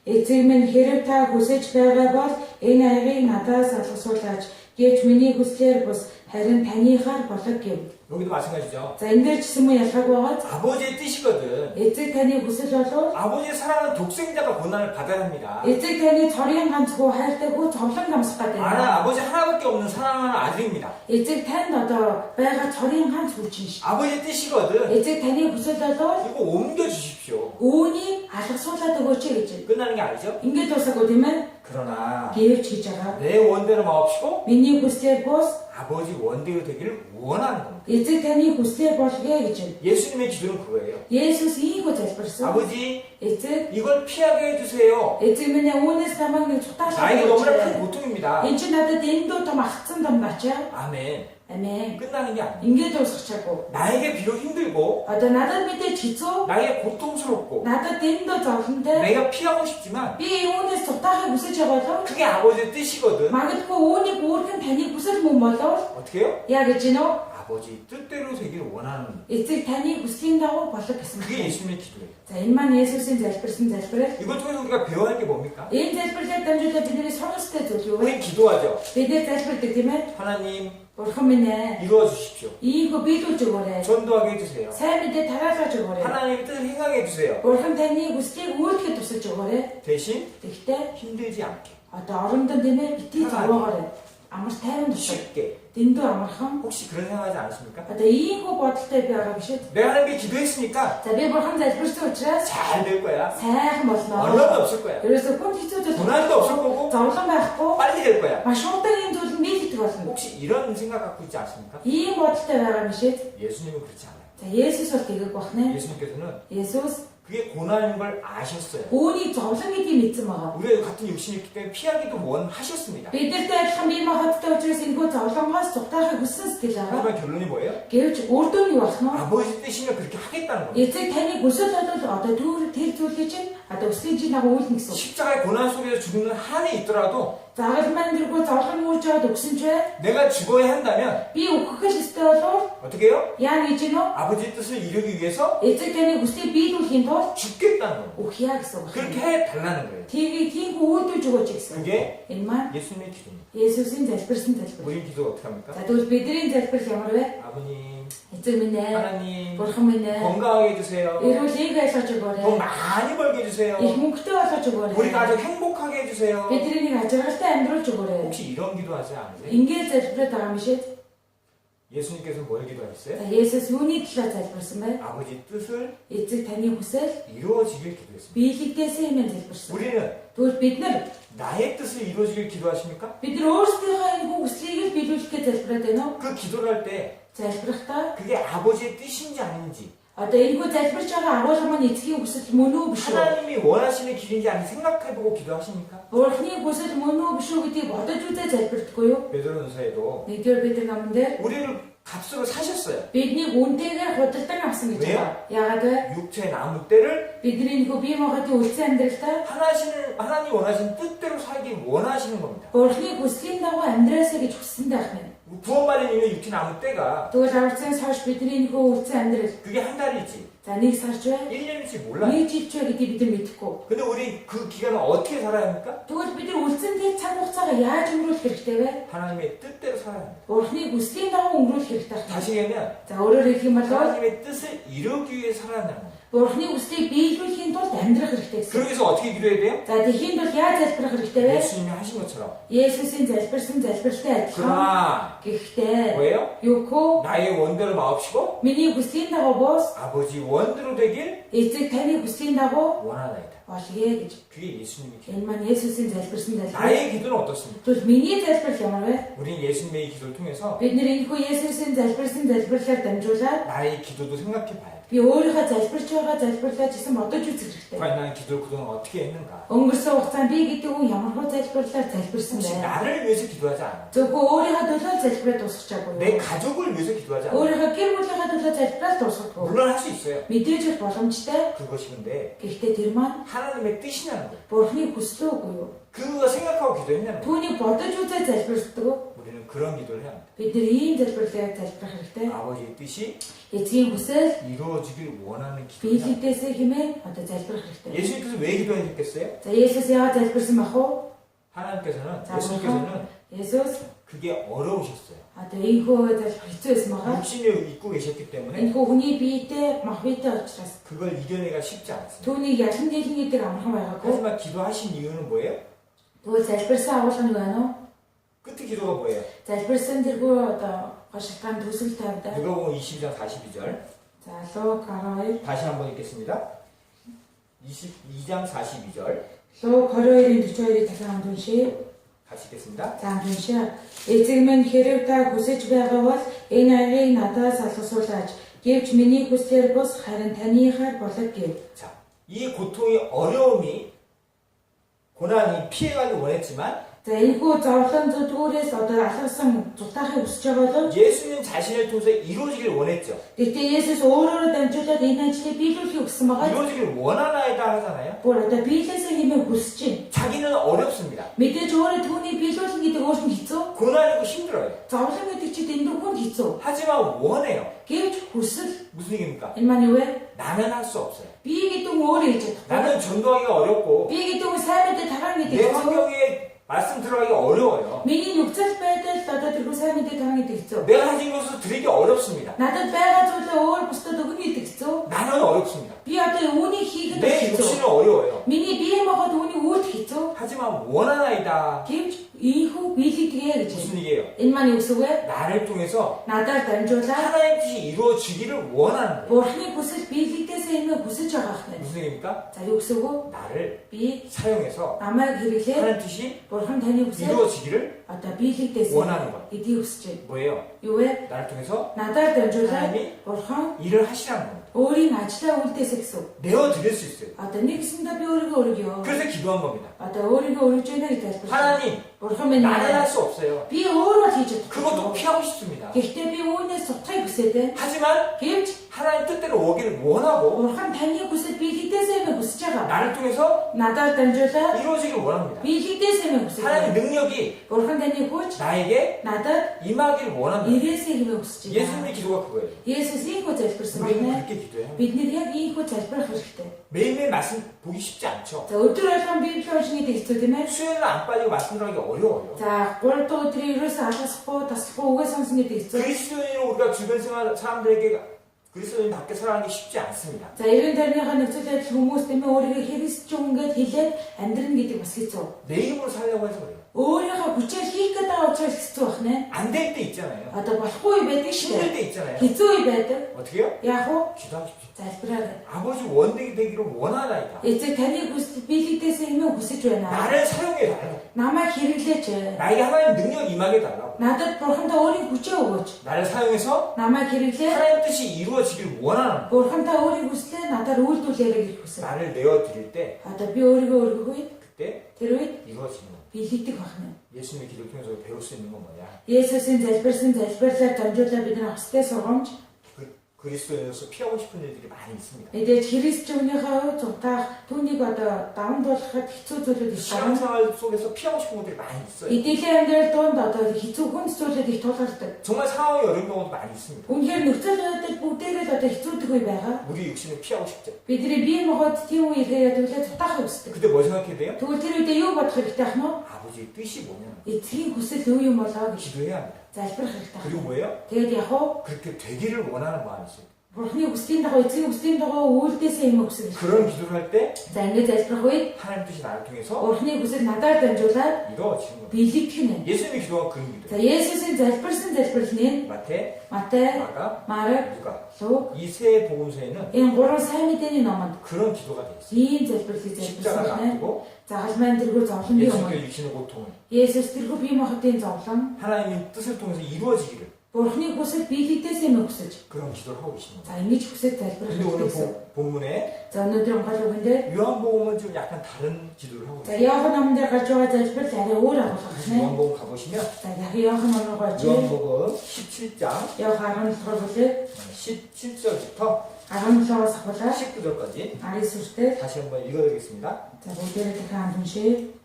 Эцэг минь хэрэв та хүсэж байгаа бол энэ аягийг надаас алгасуулаач гэвч миний хүслээр бус харин таныхаар болов гэв. 여기도 마찬가지죠. За энэ дээр ч гэсэн мөн ялгаагүй байгаа. 아버지의 뜻이거든. Эцэг таны хүсэл болов 아버지의 사랑하는 독생자가 고난을 받아야 합니다. эцэг таны цорын ганц хүү хайртай хүү цовлон амсах гэдэг. 나는 아버지 하나밖에 없는 사랑하는 아들입니다. Эцэг танд одоо байгаа цорын ганц хүү чинь ш. 아버지의 뜻이거든. Эцэг таны хүсэл болов 이거 옮겨주십시오. үүнийг алгасуулаад өгөөч гэж. 끝나는 게 아니죠. Ингээд дуусаагүй тийм ээ. 그러나 Гэвч гэж байгаа. 내 원대로 마옵시고 Миний хүслээр бус 아버지 원대로 되기를 원하는 겁니다. эцэг таны хүслээр болгоё гэж. 예수님의 기도는 그거예요. Есүс ийгөө залбирсан. 아버지 Эцэг 이걸 피하게 해주세요. эцэг минь үүнээс намайг нэг цутаалаа. 나에게 너무나 큰 고통입니다. Энд чинь надад эндөө том агцсан том начаа. 아멘. Амен. 끝나는 게 아니에요. Ингээд дуусчихаагүй. 나에게 비록 힘들고 Одоо надад мэдээж хэцүү. 나에게 고통스럽고 Надад эндөө зовлонтой. 내가 피하고 싶지만 Би үүнээс цутаахыг хүсэж байгаа болов 그게 아버지의 뜻이거든. магадгүй үүнийг өөрхөн таны хүсэл мөн болов 어떻게 해요? яа гэж гинөө 아버지 뜻대로 되기를 원하는 эцэг таны хүслийн дагуу болов гэсэн. 그게 예수님의 기도예요. За энэ маань Есүсийн залбирсан залбирал. 이걸 통해서 우리가 배워야 할 게 뭡니까? Энэ залбирлаар дамжуулаад бидний сурах ёстой зүйл юу вэ? 우리 기도하죠. Бид нэр залбирдаг тийм ээ. 하나님 Бурхан минь ээ. 이루어 주십시오. Ийгөө биелүүлж өгөөрэй. 전도하게 해주세요. Сайн мэдээ тараалгаж өгөөрэй. 하나님의 뜻을 행하게 해주세요. Бурхан таны хүслийг үйлдэхэд тусалж өгөөрэй. 대신 Тэгтээ 힘들지 않게 одоо орондон тийм ээ битгий зовоогоорой. амар тайван тушаа. 쉽게. Дэндүү амархан. 혹시 그런 생각하지 않으십니까? Одоо ийхүү бодолтой байгаа биш үү? 내가 하나님께 기도했으니까 За би бурхан залбирсан учраас 잘 될 거야. сайхан болно. 어려움이 없을 거야. Ерөөсөө хүн хэцүү зүйл 고난도 없을 거고 зовлон байхгүй. 빨리 될 거야. Маш удаан юм зүйл нийлдэг болно. 혹시 이런 생각 갖고 있지 않습니까? Ийм бодолтой байгаа биш үү? 예수님은 그렇지 않아요. За Есүс бол тэгээг бахна. 예수님께서는 Есүс 그게 고난인 걸 아셨어요. үүний зовлон гэдгийг мэдсэн байгаа. 우리가 같은 육신이 있기 때문에 피하기도 원하셨습니다. Биднэртэй адилхан бие махбодтой учраас энэхүү зовлонгоос зугатахыг хүссэн сэтгэл байгаа. 하지만 결론이 뭐예요? Гэвч үр дүн юу болох нь? 아버지 뜻이면 그렇게 하겠다는 겁니다. Эцэг таны хүсэл бодвол одоо тэр зүйлийг чинь одоо өслийн чинь агуу үйлнэ гэсэн. 십자가의 고난 속에서 죽는 한이 있더라도 Загалмайн дэргүй зовлон үүрж аваад өгсөн ч бай. 내가 죽어야 한다면 Би өгөх л ёстой болов 어떻게 해요? яа гэж гинөө? 아버지 뜻을 이루기 위해서 Эцэг таны хүслийг биелүүлэхийн тулд 죽겠다는 거예요. өгье гэсэн үг. 그렇게 해달라는 거예요. Тийм үйлдүүлж өгөөч гэсэн. 그게 Энэ маань 예수님의 기도입니다. Есүсийн залбирсан залбир. 우리 기도가 어떻게 합니까? За тэгвэл бидний залбир ямар вэ? 아버님, Эцэг минь ээ, 하나님 бурхан минь ээ, 건강하게 해주세요. эрүүлийг айлгаж 돈 өгөөрэй. 많이 벌게 해주세요. Их мөнгөтэй болгож өгөөрэй. 우리 가족 행복하게 해주세요. Бидний нэг ажиргалтай амьдруулж өгөөрэй. 혹시 이런 기도하지 않으세요? Ингээд залбираад байгаа юм шиг. 예수님께서 뭘 기도하셨어요? За Есүс юуны талаар залбирсан бэ? 아버지 뜻을 Эцэг таны хүсэл 이루어지길 기도했습니다. биелэгдээсэй хэмээн залбирсан. 우리는 Тэгвэл бид нар 나의 뜻을 이루어지길 기도하십니까? өөрсдийнхөө энэ хүслийг л биелүүлэхээ залбираад байна уу? 그 기도를 할 때 Залбирахдаа 그게 아버지의 뜻인지 아닌지 одоо энэхүү залбирч байгаа агуулга маань эцгийн хүсэл мөн үү биш үү? 하나님이 원하시는 길인지 아닌지 생각해보고 기도하십니까? Бурхны хүсэл мөн үү биш үү гэдгийг бодож үзээ залбирдаггүй юу? 베드로전서에도 Нэгдүгээр Петр номон дээр 우리를 값으로 사셨어요. биднийг үнтэйгээр худалдан авсан гэж байгаа. Яагаад вэ? 육체의 남은 때를 Бидний нөхөө бие махбодын үлдсэн амьдралдаа 하나님 원하시는 뜻대로 살기 원하시는 겁니다. Бурхны хүслийн дагуу амьдраасаа гэж хүссэн байх нь. 구원받은 이후에 육체 남은 때가 Тэгвэл аврагцаас хойш бидний нөхөө үлдсэн амьдрал 그게 한 달이지 за нэг сарч бай, 1년일지 몰라요. нэг жилч бай гэдгийг бид нар мэдэхгүй. 근데 우리 그 기간을 어떻게 살아야 합니까? Тэгвэл бид нар үлдсэн тэр цаг хугацаагаа яаж өнгөрүүлэх хэрэгтэй вэ? 하나님의 뜻대로 살아야 합니다. Бурхны хүслийн дагуу өнгөрүүлэх хэрэгтэй байна. 다시 얘기하면 За өөрөөр хэлэх юм бол 하나님의 뜻을 이루기 위해 살아야 합니다. Бурхны хүслийг биелүүлэхийн тулд амьдрах хэрэгтэй гэсэн. 그러기 위해서 어떻게 기도해야 돼요? За тэхийн тул яаж залбирах хэрэгтэй вэ? 예수님이 하신 것처럼. Есүсийн залбирсан залбиралтай адилхан. 그러나 Гэхдээ 뭐예요? юуко 나의 원대로 마옵시고 миний хүслийн дагуу бос 아버지 원대로 되길 эцэг таны хүслийн дагуу 원하나이다. болгоё гэж. 그게 예수님의 기도. Энэ маань Есүсийн залбирсан залбир. 나의 기도는 어떻습니까? Тэгвэл миний залбирал ямар вэ? 우리는 예수님의 기도를 통해서 Бид нэр энэхүү Есүсийн залбирсан залбирлаар дамжуулаад 나의 기도도 생각해 봐야 돼. би өөрийнхөө залбирч байгаа залбирлаа гэсэн бодож үзэх хэрэгтэй. 과연 나는 기도를 그동안 어떻게 했는가? Өнгөрсөн хугацаанд би гэдэг хүн ямар хөө залбирлаар залбирсан 혹시 бэ? 나를 위해서 기도하지 않아? Зөвхөн өөрийнхөө төлөө залбираад дуусчихаагүй 내 юу? 가족을 위해서 기도하지 않아? Өөрийнхөө гэр бүлийнхээ төлөө залбираад дуусахгүй. 물론 할 수 있어요. Мэдээж их боломжтой. 그것이 근데 Гэхдээ тэр маань 하나님의 뜻이냐는 거예요. Бурхны хүсэл үгүй юу? 그거 생각하고 기도했냐는 거예요. Түүнийг бодож үзээ залбирдаг уу? 우리는 그런 기도를 해야 합니다. Бид нар ийм залбирлаар залбирах хэрэгтэй. 아버지의 뜻이 Эцгийн хүсэл 이루어지길 원하는 기도를 해야 합니다. биелэгдээсэй хэмээн одоо залбирах хэрэгтэй. 예수님께서 왜 기도하셨겠어요? За Есүс яагаад залбирсан бах уу? 하나님께서는 자, 예수님께서는 Есүс 그게 어려우셨어요. одоо энэхүү залбирах хэцүү байсан байгаа. 육신을 입고 계셨기 때문에 Энэхүү хүний биетэй махбитэй учраас 그걸 이겨내기가 쉽지 않습니다. түүнийг ялан дийлэн гэдэг амархан байгаагүй. 하지만 기도하신 이유는 뭐예요? Тэгвэл залбирсан агуулга нь байна уу? 끝에 기도가 뭐예요? Залбирсан тэргүй одоо гашилгаан төсөл тавьдаг. 누가복음 22장 42절 За Лук 12 다시 한번 읽겠습니다. 22장 42절 Лук 22-ийн 42-ыг дахин хамт уншийе. 같이 읽겠습니다. За хамт уншия. Эцэг минь хэрэг та хүсэж байгаа бол энэ аяыг надаас алгасуулаач. Гэвч миний хүслээр бус харин таныхаар болог гэв. 자, 이 고통이 어려움이 고난이 피해가길 원했지만 За энэхүү зовлон зүдгүүрээс одоо алгасан зутаахыг хүсэж байгаа бол 예수님 자신을 통해서 이루어지길 원했죠. гэхдээ Есүс өөрөөрөө дамжуулаад энэ ажлыг биелүүлэхийг хүссэн байгаа. 이루어지길 원하나이다 하잖아요. Бүр одоо биелээсээ хэмээн хүсэж байна. 자기는 어렵습니다. Мэдээж өөрөө түүний биелүүлэх гэдэг өөрт нь хэцүү. 고난이고 힘들어요. Зовлон гэдэг чинь дэндүү хүнд хэцүү. 하지만 원해요. Гэвч хүсэл 무슨 얘기입니까? энэ маань юу вэ? 나는 할 수 없어요. Би гэдэг нь өөрөө хийж чадахгүй. 나는 전도하기가 어렵고 Би гэдэг нь сайн мэдээ тагаан гэдэг 내 хэцүү. 환경에 말씀 들어가기가 어려워요. Миний нөхцөл байдал одоо тэрхүү сайн мэдээ тагаан гэдэг хэцүү. 내가 가진 것을 드리기 어렵습니다. Надад байгаа зүйлээ өөр бусдад өгнө гэдэг хэцүү. 나는 어렵습니다. Би одоо үүнийг хийхэд 내 хэцүү. 육신은 어려워요. Миний бие махбод үүнийг үүлдэх хэцүү. 하지만 원하나이다. Гэвч Ийхүү биелэгдэгээ гэж. 무슨 얘기예요? Энэ маань юу гэсэн үг вэ? 나를 통해서 Надаар дамжуулаад 하나님 뜻이 이루어지기를 원하는 거예요. Бурхны хүсэл биелэгдээсээ имээ хүсэж байгаа хэрэг. 무슨 얘기입니까? За юу гэсэн үг вэ? 나를 Би 사용해서 намайг хэрэглээ 하나님 뜻이 Бурхан таны хүсэл 이루어지기를 одоо биелэгдээсээ 원하는 것. эдийг хүсэж байна. 뭐예요? Юу вэ? 나를 통해서 Надаар дамжуулаад 하나님이 Бурхан 일을 하시라는 겁니다. өөрийн ажлаа үлдээсэй гэсэн үг. 내어드릴 수 있어요. Одоо нэгсэндээ би өөрийгөө өргөё. 그래서 기도한 겁니다. Одоо өөрийгөө өргөж яана гэж тайлбарлаж. 하나님, Бурхан минь 나는 할 수 없어요. би өөрөө л хийж 그것도 чадахгүй. 피하고 싶습니다. Гэхдээ би үүнээс сутахыг хүсэдэг. 하지만 Гэвч 하나님 뜻대로 오기를 원하고 Бурхан таны хүсэл биелэгдээсээ имээ хүсэж байгаа. 나를 통해서 Надаар дамжуулаад 이루어지기를 원합니다. биелэгдээсээ имээ хүсэж 하나님의 байгаа. 능력이 Бурхан таны хүч 나에게 надад 임하기를 원합니다. ирээсээ имээ хүсэж 예수님의 байгаа. 기도가 그거예요. Есүс ийхүү залбирсан 우리는 байна. 그렇게 기도해요. Бид нэр яг ийхүү залбирах хэрэгтэй. 매일매일 말씀 보기 쉽지 않죠. За өдөр болгон Библи уншихыг хэцүү тийм ээ. 수요일은 안 빠지고 말씀 들어가기 어려워요. За 3 дахь өдрийн ерөөсөө алгасахгүй, таслахгүй үгээ сонсон гэдэг хэцүү. 그리스도인으로 우리가 주변 생활 사람들에게 그리스도인답게 살아가는 게 쉽지 않습니다. За эргэн тойрныхаа нөхцөл байдал хүмүүс тийм ээ өөрийгөө христчүүн гэдээ хэлээд амьдрна гэдэг бас хэцүү. 내 힘으로 살려고 해서 그래요. Өөрийнхөө хүчээр хийх гэдэг учраас хэцүү байх нэ. 안 될 때 있잖아요. Одоо болохгүй үе байдаг шүү 힘들 дээ. 때 있잖아요. Хэцүү үе байдаг. 어떻게 해요? Яг уу 기도하십시오. залбираарай. 아버지 원대기 되기를 원하나이다. Эцэг таны хүсэл биелэгдээсээ имээ хүсэж байна. 나를 사용해 달라고. Намайг хэрэглээч. 나에게 하나님 능력 임하게 달라고. Надад бурхандаа өөрийн хүчээ өгөөч. 나를 사용해서 Намайг хэрэглээ. 하나님 뜻이 이루어지기를 원하는 Бурхандаа өөрийн хүслээ надад үйлдүүлээрэй гэж хүсэж. 나를 내어드릴 때 Одоо би өөрийгөө өргөх үед 그때 тэр үед 이루어지는 거예요. биелэгдэх байна. 예수님의 기도를 통해서 배울 수 있는 건 뭐냐? Есүсийн залбирсан залбирлаар дамжуулаад бид нар австай сургамж 그리스도인으로서 피하고 싶은 일들이 많이 있습니다. мэдээж христчүүнийхээ хувьд цугтаах түүнийг одоо даван туулахад хэцүү зүйлүүд их гарна. 신앙생활 속에서 피하고 싶은 것들이 많이 있어요. Эдгээр амьдрал донд одоо хэцүү хүнс зүйлүүд их тулгардаг. 정말 상황이 어려운 경우도 많이 있습니다. Үнэхээр нөхцөл байдал бүгдээрээ л одоо хэцүүдэг үе байгаа. 우리 육신을 피하고 싶죠. Бидний бие махбод тийм үе ирэхэд түлээ цутаахыг хүсдэг. 그때 뭐 생각해야 돼요? Тэгвэл тэр үедээ юу бодох хэрэгтэй ах нь вэ? 아버지의 뜻이 뭐냐? Эцгийн хүсэл юу юм болоо гэж 기도해야 합니다. залбирах хэрэгтэй. 그리고 뭐예요? Тэгээд яг уу 그렇게 되기를 원하는 마음이 있어요. Бурхны хүслийн дагуу эцгийн хүслийн дагуу үйлдээсээ юм өгсөн. 그런 기도를 할 때 За ингэж залбирах үед 하나님 뜻이 나를 통해서 Бурхны хүсэл надаар дамжуулаад 이루어지는 거예요. биелэгдэх нь. 예수님의 기도가 그런 За 기도예요. Есүсийн залбирсан залбирал нь 마태, Матай, 마가, Марк, 누가 Лук 이 세 복음서에는 энэ гурван сайн мэдээний номонд 그런 기도가 돼 있어요. ийм залбирлыг 십자가를 залбирсан байна. 앞두고 Загалмайн тэргүй зовлонгийн 예수님께 өмнө 일으키는 고통을 Есүс тэргүй бие махбодын зовлон 하나님의 뜻을 통해서 이루어지기를 Бурхны хүсэл биелэгдээсээ юм өгсөж. 그런 기도를 하고 계시는 거예요. За ингэж хүсэж залбирах 근데 오늘 гэсэн. 본문에 За өнөөдөр онгологон дээр 요한복음은 좀 약간 다른 기도를 하고 за 있어요. Иохан номон дээр гарч байгаа залбирал арай өөр агуулга байна. 요한복음 가보시면 За яг Иохан номоо гооч. 요한복음 17장 Иохан 17 бүлэг 17절부터 17-аас ахуулаад 19절까지 19-р 다시 한번 읽어드리겠습니다. за бүгдээрээ дахин уншъя.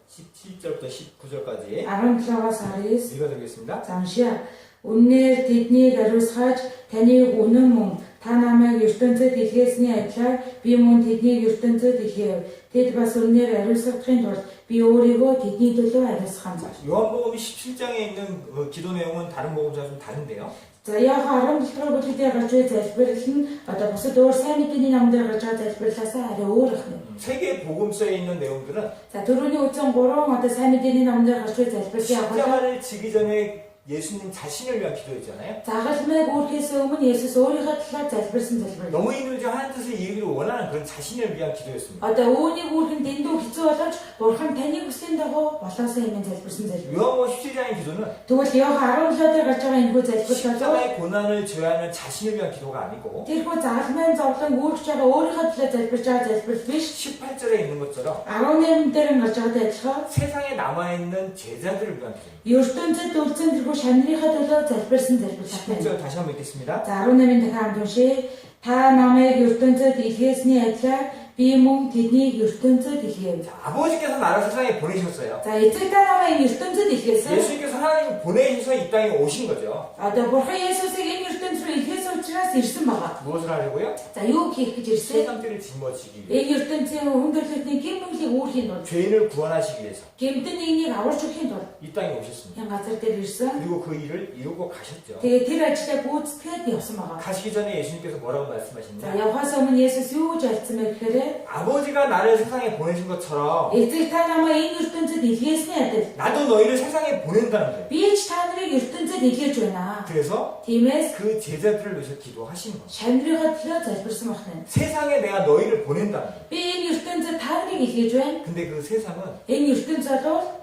17절부터 19절까지 17-аас 19 읽어드리겠습니다. за уншъя. Үннээр тэднийг ариусгаж таныг үнэн мөн та намайг ертөнцөд илгээсний адилаар би мөн тэднийг ертөнцөд илгээв. Тэд бас үннээр ариусгахын тулд би өөрийгөө тэдний төлөө ариусгах. 요한복음 17장에 있는 기도 내용은 다른 복음사와 좀 다른데요. За Иохан 17-р бүлгээр гарч буй залбирал нь одоо бусад өөр сайн мэдээний номд гарч байгаа залбирлаас арай өөр байна. 세 개의 복음서에 있는 내용들은 За түрүүний үдсэн 3 одоо сайн мэдээний номд гарч буй залбирлын агуулга 십자가를 지기 전에 예수님 자신을 위한 기도였잖아요. загалмайг үүрхээс өмнө Есүс өөрийнхөө талаар залбирсан залбирал. 너무 힘들지 하나님 뜻을 이루기를 원하는 그런 자신을 위한 기도였습니다. Одоо үүнийг үүрхэн дэндүү хэцүү боловч Бурхан таны хүслийн дагуу болоосоо юм залбирсан залбирал. 요한복음 17장의 기도는 Тэгвэл Иохан 17-д гарч байгаа энэ хүү залбирал бол 십자가의 고난을 져야 하는 자신을 위한 기도가 아니고 тэрхүү загалмайн зовлон үүрч байгаа өөрийнхөө талаар залбирч байгаа залбирал биш. 18절에 있는 것처럼 18 дээр гарч байгаатай адилхан 세상에 남아있는 제자들을 위한 기도입니다. ертөнцид үлдсэн тэрхүү шанрынхаа төлөө залбирсан залбирал байна. 10절 다시 한번 읽겠습니다. За 18-ын дахин хамт уншъя. Та намайг ертөнцид илгээсний адилаар би мөн тэднийг ертөнцид илгээв. 자, 아버지께서 나를 세상에 보내셨어요. За эцэг та намайг ертөнцид илгээсэн. 예수님께서 하나님 보내셔서 이 땅에 오신 거죠. Одоо Бурхан Есүсийг энэ ертөнц рүү илгээсэн учраас учраас ирсэн байгаа. 무엇을 하려고요? За юу хийх гэж ирсэн? 세상들을 짊어지기 위해, Энэ ертөнцийн хүндрэлтний гэм нүглийг үүрхийн тулд, 죄인을 구원하시기 위해서 гэмтэн нэгнийг аварч өгөхийн тулд 이 땅에 오셨습니다. энэ газар дээр ирсэн. 그리고 그 일을 이루고 가셨죠. Тэгээ тэр ажлаа гүйцэтгээд явсан байгаа. 가시기 전에 예수님께서 뭐라고 За 말씀하셨냐? явхаас өмнө Есүс юу гэж альцсан бэ гэхээр 아버지가 나를 세상에 보내신 것처럼 эцэг та намайг энэ ертөнцид илгээсний адил 나도 너희를 세상에 보낸다는 거예요. би ч та нарыг ертөнцид илгээж байна. 그래서 Тиймээс 그 제자들을 위해서 기도하시는 거예요. шамдрыгаа төлөө залбирсан байна. 세상에 내가 너희를 보낸다는 거예요. Би энэ ертөнцид та нарыг илгээж байна. 근데 그 세상은 Энэ ертөнц бол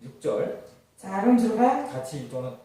16절 за 16 같이 읽도록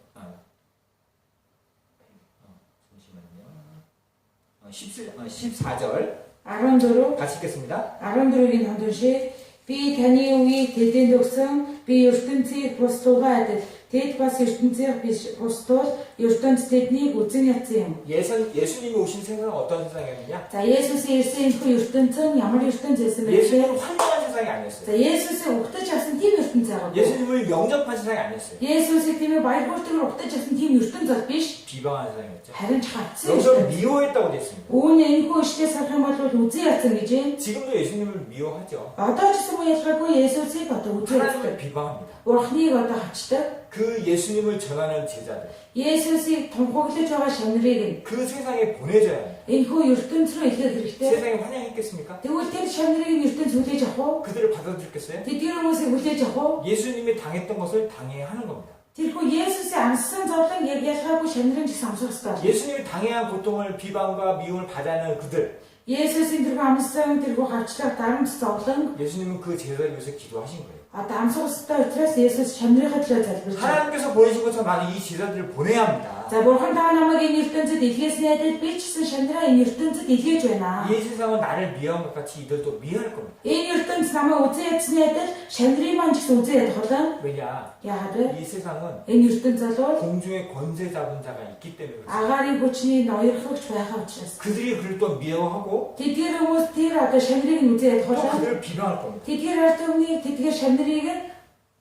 잠시만요. 14절 14 같이 읽겠습니다. 14-ийн хамт уншия. Би таны үгийг тэдэнд өгсөн. Би ертөнцийг бусдуугаа адил. Тэд бас ертөнцийг биш бусдуул ертөнц тэднийг үзэн ятсан юм. 예수님이 오신 세상은 어떤 세상이었느냐? За Есүсийн ирсэн энэ хүн ертөнцийн ямар ертөнц байсан бэ? 예수님은 환장한 세상이 아니었어요. За Есүсийн ухтаж авсан тийм ертөнц байгаа. 예수님을 영접한 세상이 아니었어요. Есүсийг тийм ээ баяр хөөртэйгээр ухтаж авсан тийм ертөнц бол биш. 비방한 세상이었죠. Харин ч хатсан 여기서 ертөнц. 미워했다고 되어 있습니다. Үүний энэ хүн иштээ сарах юм бол үзэн ятсан гэж юм. 지금도 예수님을 미워하죠. Одоо ч гэсэн ялгаагүй Есүсийг одоо үзэн 하나님을 ятдаг. 비방합니다. Бурхныг одоо хачдаг. 그 예수님을 전하는 제자들, Есүсийг тунхаглаж байгаа шамнырыг 그 세상에 보내줘야 합니다. энэ хүн ертөнц рүү илгээх хэрэгтэй. 세상에 환영했겠습니까? Тэгвэл тэр шамнырыг нь ертөнц хүлээж авах уу? 그들을 받아들였겠어요? Тэдгээр хүмүүсийг хүлээж авах уу? 예수님이 당했던 것을 당해야 하는 겁니다. Тэр хүн Есүсийн амссан зовлон яг ялгаагүй шамнырын ч гэсэн амсах хэрэгтэй. 예수님이 당해야 고통을 비방과 미움을 받아내는 그들, Есүсийн тэр хүн амссан тэр хүн харчлах дарамт зовлон 예수님은 그 제자를 위해서 기도하신 거예요. одоо амсах хэрэгтэй учраас Есүс шамнырынхаа төлөө залбирч байна. 하나님께서 보내신 것처럼 나는 이 제자들을 보내야 합니다. За бурхан та намайг энэ ертөнцид илгээсний адил би ч гэсэн шамныраа энэ ертөнцид илгээж байна. 이 세상은 나를 미워한 것 같이 이들도 미워할 겁니다. Энэ ертөнц намайг үзэн ядсны адил шамнырын маань ч гэсэн үзэн ядах болно. 왜냐? Яагаад вэ? 이 세상은 Энэ ертөнц бол 공중에 권세 잡은 자가 있기 때문에 그렇습니다. агаарын хүчний ноёрхогч байгаа учраас. 그들이 그를 또 미워하고 Тэдгээр хүмүүс тэр одоо шамнырыг нь үзэн ядах 또 болно. 그들을 비방할 겁니다. Тэдгээр ард түмний тэдгээр шамнырыг нь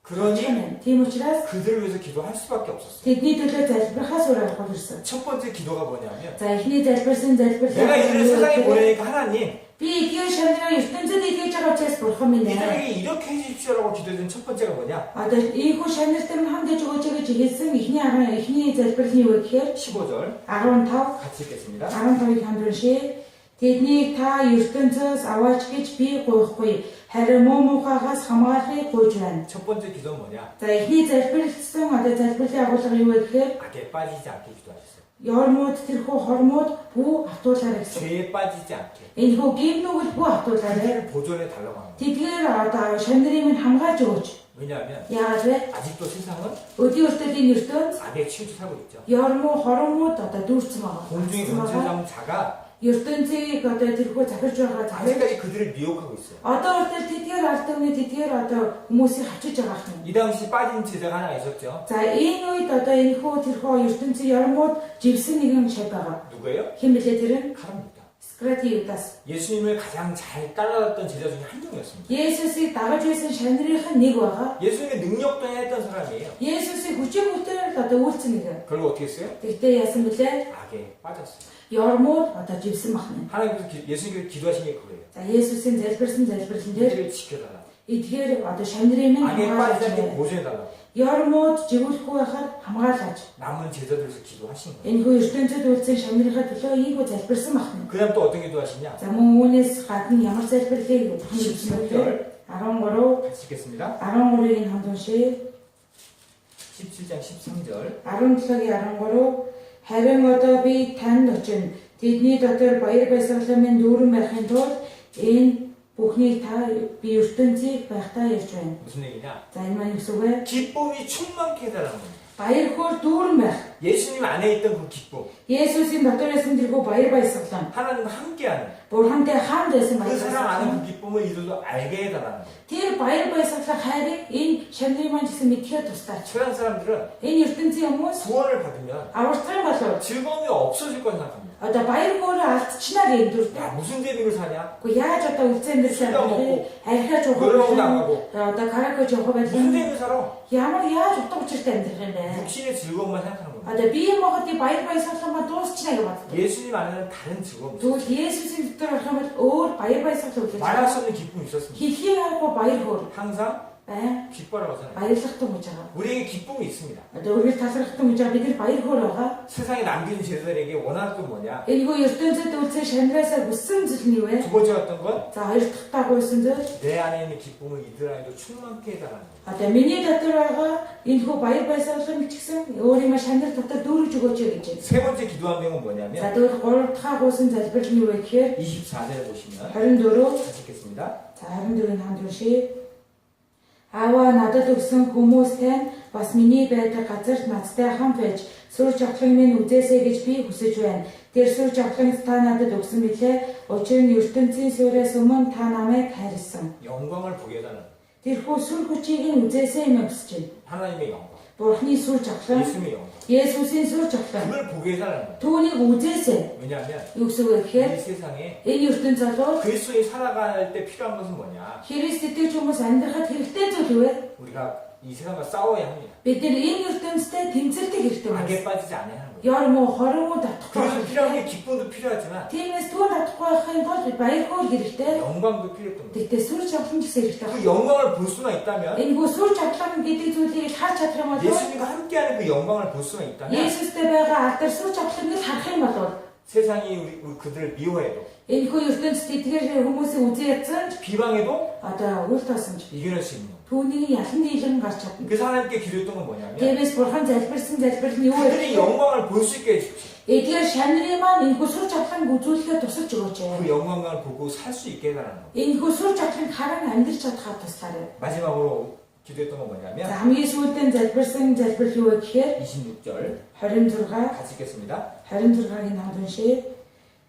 그러니 чанаа. Тийм учраас 그들을 위해서 기도할 수밖에 없었어요. тэдний төлөө залбирахаас өөр аргагүй ирсэн. 첫 번째 기도가 뭐냐면 За эхний залбирсан 내가 이들을 세상에 보내니까 하나님 би эдгээр шамныраа ертөнцид илгээж байгаа учраас бурхан минь ээ. 이들에게 이렇게 해주십시오라고 기도했던 첫 번째가 뭐냐? Одоо ийхүү шамнартай минь хамт иж өгөөч гэж хэлсэн эхний залбирал нь юу гэхээр 15절 15 같이 읽겠습니다. 15-ыг хамт уншия. Тэднийг та ертөнцөөс аваач гэж би гуйхгүй. Харин муу мухагаас хамгаалахыг гуйж байна. 첫 번째 기도는 뭐냐? За эхний залбиралсан одоо залбирлын агуулга юу вэ гэхээр 악에 빠지지 않게 기도하셨어요. ёрмууд тэрхүү хормууд бүү автуулаарай гэсэн. 죄에 빠지지 않게 Энэ хүү гимнүгэл бүү автуулаарай. 그들을 보존해 달라고 합니다. Тэдгээр одоо шамнырыг минь хамгаалж өгөөч. 왜냐하면 Яагаад вэ? 아직도 세상은 Өдий өртөлийн ертөнц 악에 치우쳐 살고 있죠. ёрмуу хормууд одоо дүүрсэн байгаа. 공중에 권세 잡은 자가 ертөнцийг одоо тэрхүү захирж байгаа захирч 아직까지 그들을 미혹하고 있어요. одоо үртэл тэдгээр ард түмний тэдгээр одоо хүмүүсийг хачиж байгаа юм. 이 당시 빠진 제자가 하나 있었죠. За энэ үед одоо энэ хүү тэрхүү ертөнцийн ярмууд живсэн нэгэн шав байгаа. 누구예요? Хэн блэ тэр нь? 카라입니다. Скратиудас. 예수님을 가장 잘 따라갔던 제자 중에 한 명이었습니다. Есүсийг дагаж байсан шандрынхан нэг байгаа. 예수님의 능력도 했던 사람이에요. Есүсийг хүчээр одоо үйлцэн нэг. 그리고 어떻게 했어요? Тэгтээ яасан блэ? 악에 빠졌어요. Ярмууд одоо живсэн бахна. 하나님께서 예수님께서 기도하신 게 그거예요. За Есүсийн залбирсан залбирлан дээр 이들을 지켜달라. эдгээр одоо шандрын минь 악에 빠지지 않게 хамгаалж 보존해달라. ярмууд живүүлэхгүй байхад хамгаалж 남은 제자들에서 기도하신 거예요. энэ хүү ертөнцид үйлцэн шандрынхаа төлөө ийгүү залбирсан бахна. 그 다음 또 어떤 기도하시냐? За мөн үүнээс гадна ямар залбирлыг хийсэн бэ? 13 같이 읽겠습니다. 13-ыг хамт уншия. 17장 13절 17-гийн 13 харин одоо би танд очино. Тэдний дотор баяр баясгалан дүүрэн байхын тулд энэ бүхнийг та би ертөнцийг байхдаа ярьж байна. 무슨 얘기냐? За энэ маань юу вэ? 기쁨이 충만케 해달라는 겁니다. Баяр хөөр дүүрэн байх. 예수님 안에 있던 그 기쁨, Есүсийн дотор байсан тэрхүү баяр баясгалан 하나님과 함께하는 Бурхантай хамт байсан 그 баяр 사랑 안에 баясгалан. 그 기쁨을 이들도 알게 해달라는 거예요. Тэр баяр баясгалан хайрыг энэ шандрын маань гэсэн мэдхээр тусдаач. 세상 사람들은 Энэ ертөнцийн хүмүүс 구원을 받으면 авралцсан болов 즐거움이 없어질 거라 생각합니다. одоо баяр хөөрөө алдчихнаа гэж дүрдээ. 야, 무슨 재미로 사냐? Уу яаж одоо үлцэн дээр сайн архиач 노래하고 уух 나가고 одоо караоке жоох 무슨 байх 재미로 살아? ямар яаж утга учиртай амьдрах юм бэ? 육신의 즐거움만 생각하는 거예요. 겁니다. Одоо бие махбодын баяр баясгалан дуусчихна гэж боддог. 예수님 안에는 다른 즐거움이 있어요. Тэгвэл Есүсийн дотор байх юм бол өөр баяр баясгал үлдэж 말할 수 байгаа. 없는 기쁨이 있었습니다. Хэлхийг аргагүй баяр хөөр 항상 бай. 기뻐라고 하잖아요. Баярлахтан гэж байгаа. 우리에게 기쁨이 있습니다. Одоо өөрөөр талархтан гэж байгаа бид нар баяр хөөр байгаа. 세상에 남긴 제자들에게 원하는 건 뭐냐? Энэгүй ертөнцид үлдсэн шанраасаа хүссэн зүйл нь юу вэ? 두 번째 어떤 건? За хоёр дахь тагуулсан зүйл 내 안에 있는 기쁨을 이들 안에도 충만케 해달라는 거예요. одоо миний дотор байгаа энэхүү баяр баясгалан ч гэсэн өөрийн шанар дотор дүүргэж өгөөч гэж байна. 세 번째 기도한 명은 За 뭐냐면 тэгвэл гурав дахь агуулсан залбирал нь юу вэ гэхээр 24절에 보시면 24 같이 읽겠습니다. за 24-ийн хамт уншия. Аваа надад өгсөн хүмүүстэй бас миний байдаг газарт надтай хамт байж сүр жавхлан минь үзээсэй гэж би хүсэж байна. Тэр сүр жавхлан та надад өгсөн билээ. Учир нь ертөнцийн сүрээс өмнө та намайг хайрлсан. 영광을 보게 해달라는 거예요. Тэрхүү сүр хүчийг нь үзээсэй юм хүсэж байна. 하나님의 영광, Бурхны сүр жавхлан, 예수님의 영광. Есүсийн сүр жавхлан. 그걸 보게 해달라는 거예요. Түүнийг үзээсэй. 왜냐하면 Юу гэсэн үг вэ гэхээр 이 세상에 энэ ертөнц болоод 그리스도인이 살아갈 때 필요한 것은 뭐냐? Христ итгэж хүмүүс амьдрахад хэрэгтэй зүйл юу вэ? 우리가 이 세상과 싸워야 합니다. Бид нар энэ ертөнцтэй тэмцэлтэй хэрэгтэй байна. 악에 빠지지 않아야 하는 거예요. Яр муу хорон татахгүй. 그래서 필요한 게 기쁨도 필요하지만 Тиймээс түр татахгүй байхын тулд баяр хөөр хэрэгтэй. 영광도 필요했던 거예요. Тэгтээ сүр жавхлан гэсэн хэрэгтэй. 그 영광을 볼 수만 있다면 Энэхүү сүр жавхлан гэдэг зүйлийг харж чадах юм бол 예수님과 함께하는 그 영광을 볼 수만 있다면 Есүстэй байгаа алдар сүр жавхланыг харах юм бол 세상이 우리 그들을 미워해도 энэхүү ертөнцид эдгээр хүмүүсийн үзэн ядсан 비방해도 одоо үл тоосон ч 이겨낼 수 있는 거예요. түүнийг ялан дийлэн гарч чадна. 그래서 하나님께 기도했던 건 뭐냐면 Тиймээс бурхан залбирсан залбирал нь юу вэ? 그들이 영광을 볼 수 있게 해주십시오. Эдгээр шанарын маань энэхүү сүр жавхланг үзүүлэхэд тусалж өгөөч. 그 영광을 보고 살 수 있게 해달라는 거예요. Энэхүү сүр жавхланг харан амьдрч чадхаар туслаарай. 마지막으로 기도했던 건 За 뭐냐면 хамгийн сүүлдээ залбирсан залбирал юу вэ гэхээр 26절 26 같이 읽겠습니다. 26-гийн хамт уншия.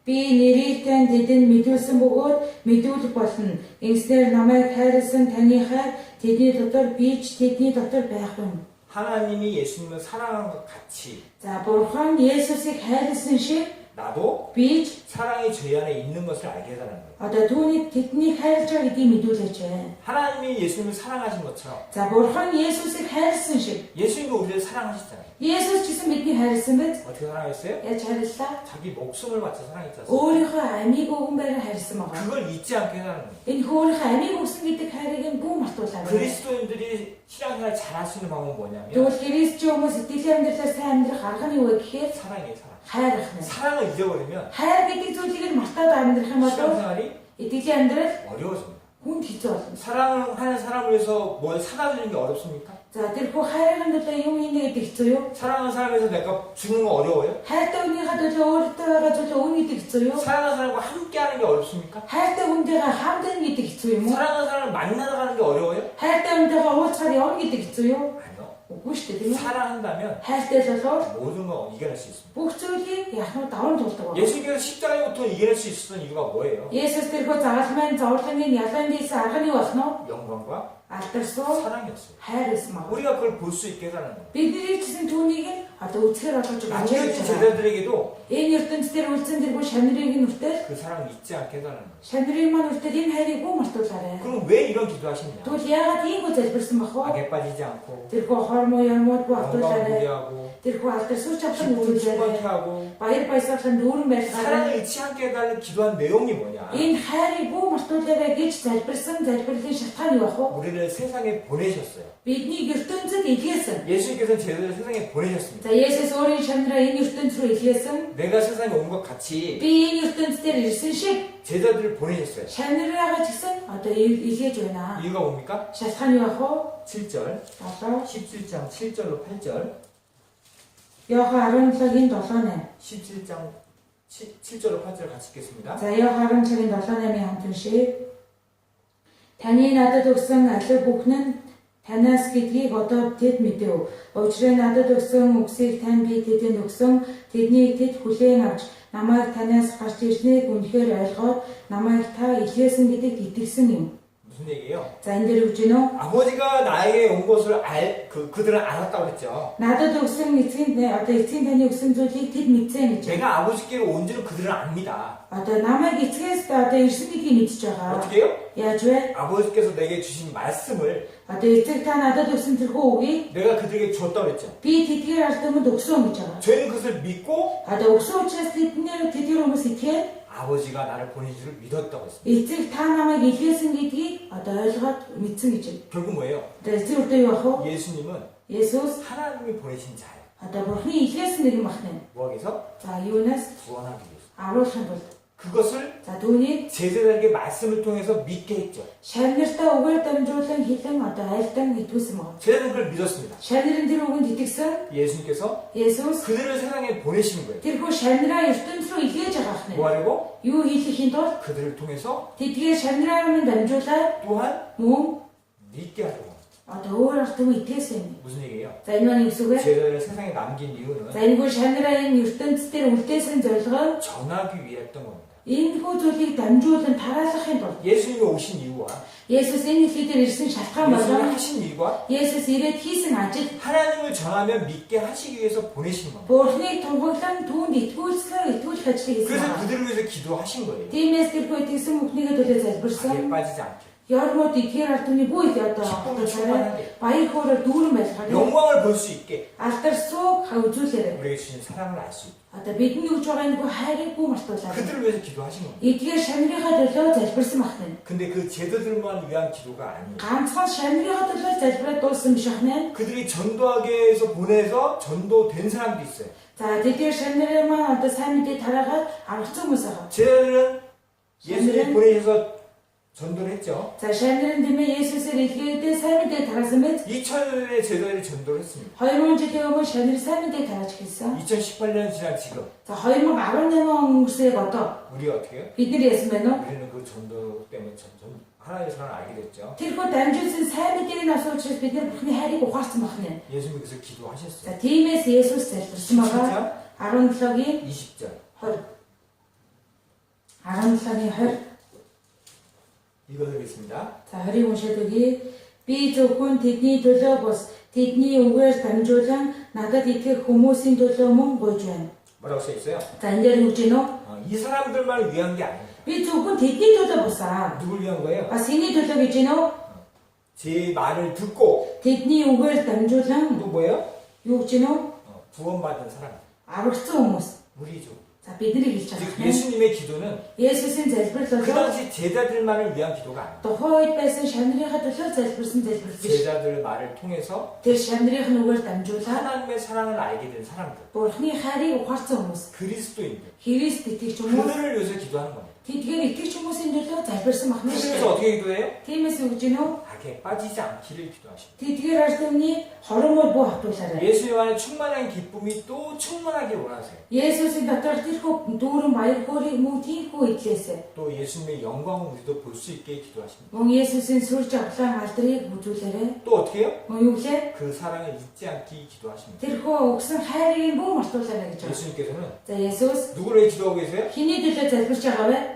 Би нэрийг тань тэдэнд мэдүүлсэн бөгөөд мэдүүлэх болно. Ингэснээр намайг хайрласан таны хайр тэдний дотор би ч тэдний дотор байх юм. 하나님이 예수님을 사랑하는 것 같이 За бурхан Есүсийг хайрласан шиг 나도 би ч 사랑이 저희 안에 있는 것을 알게 해달라는 거예요. одоо түүнийг тэдний хайрлаж байгаа гэдгийг мэдүүлж байна. 하나님이 예수님을 사랑하신 것처럼 За бурхан Есүсийг хайрласан шиг 예수님도 우리를 사랑하셨잖아요. Есүс ч гэсэн биднийг хайрласан биз? 어떻게 사랑했어요? Яаж хайрлаа? 자기 목숨을 바쳐 사랑했지 않습니까? Өөрийнхөө амийг өгөн байраар хайрласан байгаа. 그걸 잊지 않게 해달라는 거예요. Энэ өөрийнхөө амийг өгсөн гэдэг хайрыг нь бүү мартуулаарай. 그리스도인들이 신앙생활 잘할 수 있는 방법은 뭐냐면 Тэгвэл Христчийн хүмүүс итгэлийн амьдралаар сайн амьдрах арга нь юу вэ гэхээр 사랑이에요. 사랑. хайрах нь. 사랑을 잊어버리면 Хайр гэдэг зүйлийг нь мартаад амьдрах юм бол 신앙생활이 итгэлийн амьдрал 어려워집니다. хүнд хэцүү болно. 사랑하는 사람을 위해서 뭘 사다 주는 게 어렵습니까? За тэрхүү хайрын төлөө юм хийнэ гэдэг хэцүү юу? 사랑하는 사람을 위해서 내가 주는 거 어려워요? Хайртай хүнийхээ төлөө өөртөө байгаа зүйлээ өгнө гэдэг хэцүү юу? 사랑하는 사람과 함께 하는 게 어렵습니까? Хайртай хүнтэйгээ хамт байна гэдэг хэцүү юм уу? 사랑하는 사람을 만나러 가는 게 어려워요? Хайртай хүнтэйгээ уулзахаар явна гэдэг хэцүү юу? 아니요. Үгүй шүү дээ тийм үү? 사랑한다면 Хайртай болоод 모든 거 이겨낼 수 있습니다. бүх зүйлийг яхнуу даван тулдаг байна. 예수님께서 십자가부터 이겨낼 수 있었던 이유가 뭐예요? Есүс тэрхүү загалмайн зовлонгийн ялан дийсэн арга нь юу болно? 영광과 Алдарсуу 사랑이었어요. хайр гэсэн маа. 우리가 그걸 볼 수 있게 해달라는 거예요. Бидний гэсэн түүнийг нь одоо үзэхээр болгож өгч 남겨진 제자들에게도 энэ ертөнцийн үлдсэн тэргүй шанарыг нь үртэл 그 사랑을 잊지 않게 해달라는 거예요. шанарыг маань үртэл энэ хайрыг бүү мартуулаарай. 그럼 왜 이런 기도하시느냐? Тэгвэл яагаад ийм үү залбирсан бах вэ? 악에 빠지지 않고 Тэрхүү хормоо ямууд бүү 영광 автуулаарай. 부리하고 Тэрхүү алдарсуу чавсан 기쁨을 충만케 үзүүлээрэй. 하고 Баяр баясгалан дүүрэн байлгаарай. 사랑을 잊지 않게 해달라는 기도한 내용이 뭐냐? Энэ хайрыг бүү мартуулаарай гэж залбирсан залбирлын шалтгаан юу ах вэ? 우리를 세상에 보내셨어요. Бидний ертөнцид илгээсэн. 예수님께서는 제자들을 세상에 보내셨습니다. За Есүс өөрийн шанараа энэ ертөнц рүү илгээсэн. 내가 세상에 온 것 같이 Би энэ ертөнц дээр ирсэн шиг 제자들을 보내셨어요. шанараагаа ч гэсэн одоо илгээж байна. 이유가 뭡니까? Шалтгаан юу ах вэ? 7절, 17장 7절로 8절, Йохан 17-гийн 7-8. 17장 7절로 8절 같이 읽겠습니다. За Йохан 17-гийн 7-8-ийн хамт уншия. Таны надад өгсөн алив бүхэн нь танаас гэдгийг одоо тэд мэдэв. Учир нь надад өгсөн үгсийг тань би тэдэнд өгсөн. Тэднийг тэд хүлээн авч намайг танаас гарч ирснийг үнэхээр ойлгоод намайг та илгээсэн гэдэгт итгэсэн юм. 무슨 얘기예요? За энэ дээр үгж гинөө. 아버지가 나에게 온 것을 그들은 알았다고 그랬죠. Надад өгсөн эцгийн одоо эцгийн таны өгсөн зүйлийг тэд мэдсэн гэж. 내가 아버지께로 온 줄은 그들은 압니다. Одоо намайг эцгээс одоо ирсэн гэдгийг мэдж байгаа. 어떻게 해요? Яаж вэ? 아버지께서 내게 주신 말씀을 Одоо эцэг та надад өгсөн тэрхүү үгийг 내가 그들에게 줬다고 그랬죠. би тэдгээр ард түмэнд өгсөн гэж байгаа. 저희는 그것을 믿고 Одоо өгсөн учраас тэдгээр хүмүүс итгэхэд 아버지가 나를 보낸 줄을 믿었다고 했습니다. эцэг та намайг илгээсэн гэдгийг одоо ойлгоод мэдсэн гэж байна. 결국 뭐예요? Одоо эцэг үрдээ юу ах вэ? 예수님은 Есүс 하나님이 보내신 자예요. одоо Бурхны илгээсэн нэгэн махна. 뭐 하기 위해서? За юунаас 구원하기 위해서. авруулахын тулд. 그것을 За түүнийг 제자들에게 말씀을 통해서 믿게 했죠. шарнартаа үгээр дамжуулан хэлэн одоо айлдан итгүүлсэн байна. 제자들은 그걸 믿었습니다. Шарнирын тэр үгэнд итгэсэн 예수님께서 Есүс 그들을 세상에 보내시는 거예요. тэрхүү шарнираа ертөнд рүү илгээж байгаа 뭐 хэрэг. 하려고? Юу хийхин тулд 그들을 통해서 тэдгээр шарнираа минь дамжуулаад 또한 мөн 믿게 하려고. одоо өөр ард түмэн итгэсэн юм. 무슨 얘기예요? За энэ маань юу гэсэн үг вэ? 제자들을 세상에 남긴 이유는 За энэгүй шарнираа энэ ертөнд дээр үлдээсэн зорилго 전하기 위했던 겁니다. энэ хүү зүйлийг дамжуулан тараалахын тулд 예수님이 오신 이유와 Есүс энэ хэлхий дээр ирсэн шалтгаан 예수님이 болон 하신 일과 Есүс ирээд хийсэн ажил 하나님을 전하면 믿게 하시기 위해서 보내신 겁니다. Бурхныг тунхаглан түүнд итгүүлэх ажлыг хийсэн 그래서 байна. 그들을 위해서 기도하신 거예요. Тиймээс тэрхүү итгэсэн бүхнийгээ төлөө 악에 залбирсан. 빠지지 않게. Ярмууд эдгээр ард түмний бүх одоо 기쁨을 царай 충만하게. баяр хөөрөөр дүүрэн байлгаад 영광을 볼 수 있게 алдар суу үзүүлээрэй. 우리에게 주신 사랑을 알 수 있게. Одоо бидний өгж байгаа энэ бүх хайрыг бүх мартуулаад 그들을 위해서 기도하신 겁니다. эдгээр шамрынхаа төлөө залбирсан байна. 근데 그 제자들만 위한 기도가 아니에요. Ганцхан шамрынхаа төлөө залбираад дууссан биш байна. 그들이 전도하게 해서 보내서 전도된 사람도 있어요. За тэдгээр шамрын маань одоо сайн мэдээ тараагаад аврагцсан хүмүүс байгаа. 제자들은 예수님이 보내셔서 전도를 했죠. За шамрын дэмээ Есүсээр илгээдээ сайн мэдээ тараасан мэт 2000년의 제자들이 전도를 했습니다. 2000 жилийн өмнө шамрын сайн мэдээ тарааж хэлсэн. 2018년 지난 지금 За 2018 он өнгөрсөйг одоо 우리가 어떻게 해요? бид нар яасан байна уу? 우리는 그 전도 때문에 하나님의 사랑을 알게 됐죠. Тэрхүү дамжуулсан сайн мэдээний асуучраас бид нар Бурхны хайрыг ухаарсан байна. 예수님이 그래서 기도하셨어요. За тиймээс Есүс залбирсан байгаа. 17-гийн 20절 20. 17-гийн 20. 읽어드리겠습니다. За 20-ийг уншаад өгье. Би зөвхөн тэдний төлөө бус тэдний үгээр дамжуулан надад итгэх хүмүүсийн төлөө мөн гуйж байна. 뭐라고 써 있어요? За энэ дээр үгж гинөө. 이 사람들만 위한 게 아닙니다. Би зөвхөн тэдний төлөө бусаа. 누굴 위한 거예요? Бас хэний төлөө гэж гинөө? 제 말을 듣고 Тэдний үгээр дамжуулан 또 뭐예요? юу гэж гинөө? 구원받은 사람, Аврагдсан хүмүүс. 우리죠. За бидний хэлж 즉 байгаа. 예수님의 기도는 Есүсийн залбирал 그 бол 당시 제자들만을 위한 기도가 아니에요. тухайн үед байсан шамрынхаа төлөө залбирсан залбирал биш. 제자들 말을 통해서 Тэр шамрынх нь үгээр дамжуулаад 하나님의 사랑을 알게 된 사람들, Бурхны хайрыг ухаарсан хүмүүс. 그리스도인들, Христ итгэж хүмүүс 그들을 위해서 기도하는 겁니다. тэдгээр итгэж хүмүүсийн төлөө залбирсан махна 그래서 шүү. 어떻게 기도해요? Тиймээс үгж гинөө 악에 빠지지 않기를 기도하십니다. тэдгээр ард түмний хоромоор буу хатуулаарай. 예수님 안에 충만한 기쁨이 또 충만하게 원하세요. Есүсийн дотор тэрхүү дүүрэн баяр хөөргийг мөн тийхүү итлээсэ. 또 예수님의 영광을 우리도 볼 수 있게 기도하십니다. Мөн Есүсийн сүр жавхлан алдрыг үзүүлээрэй. 또 어떻게 해요? Мөн юу гэлээ? 그 사랑을 잊지 않기 기도하십니다. Тэрхүү өгсөн хайрыг бүү мартуулаарай гэж байна. 예수님께서는 За Есүс 누구를 기도하고 계세요? хэний төлөө залбирч байгаа вэ?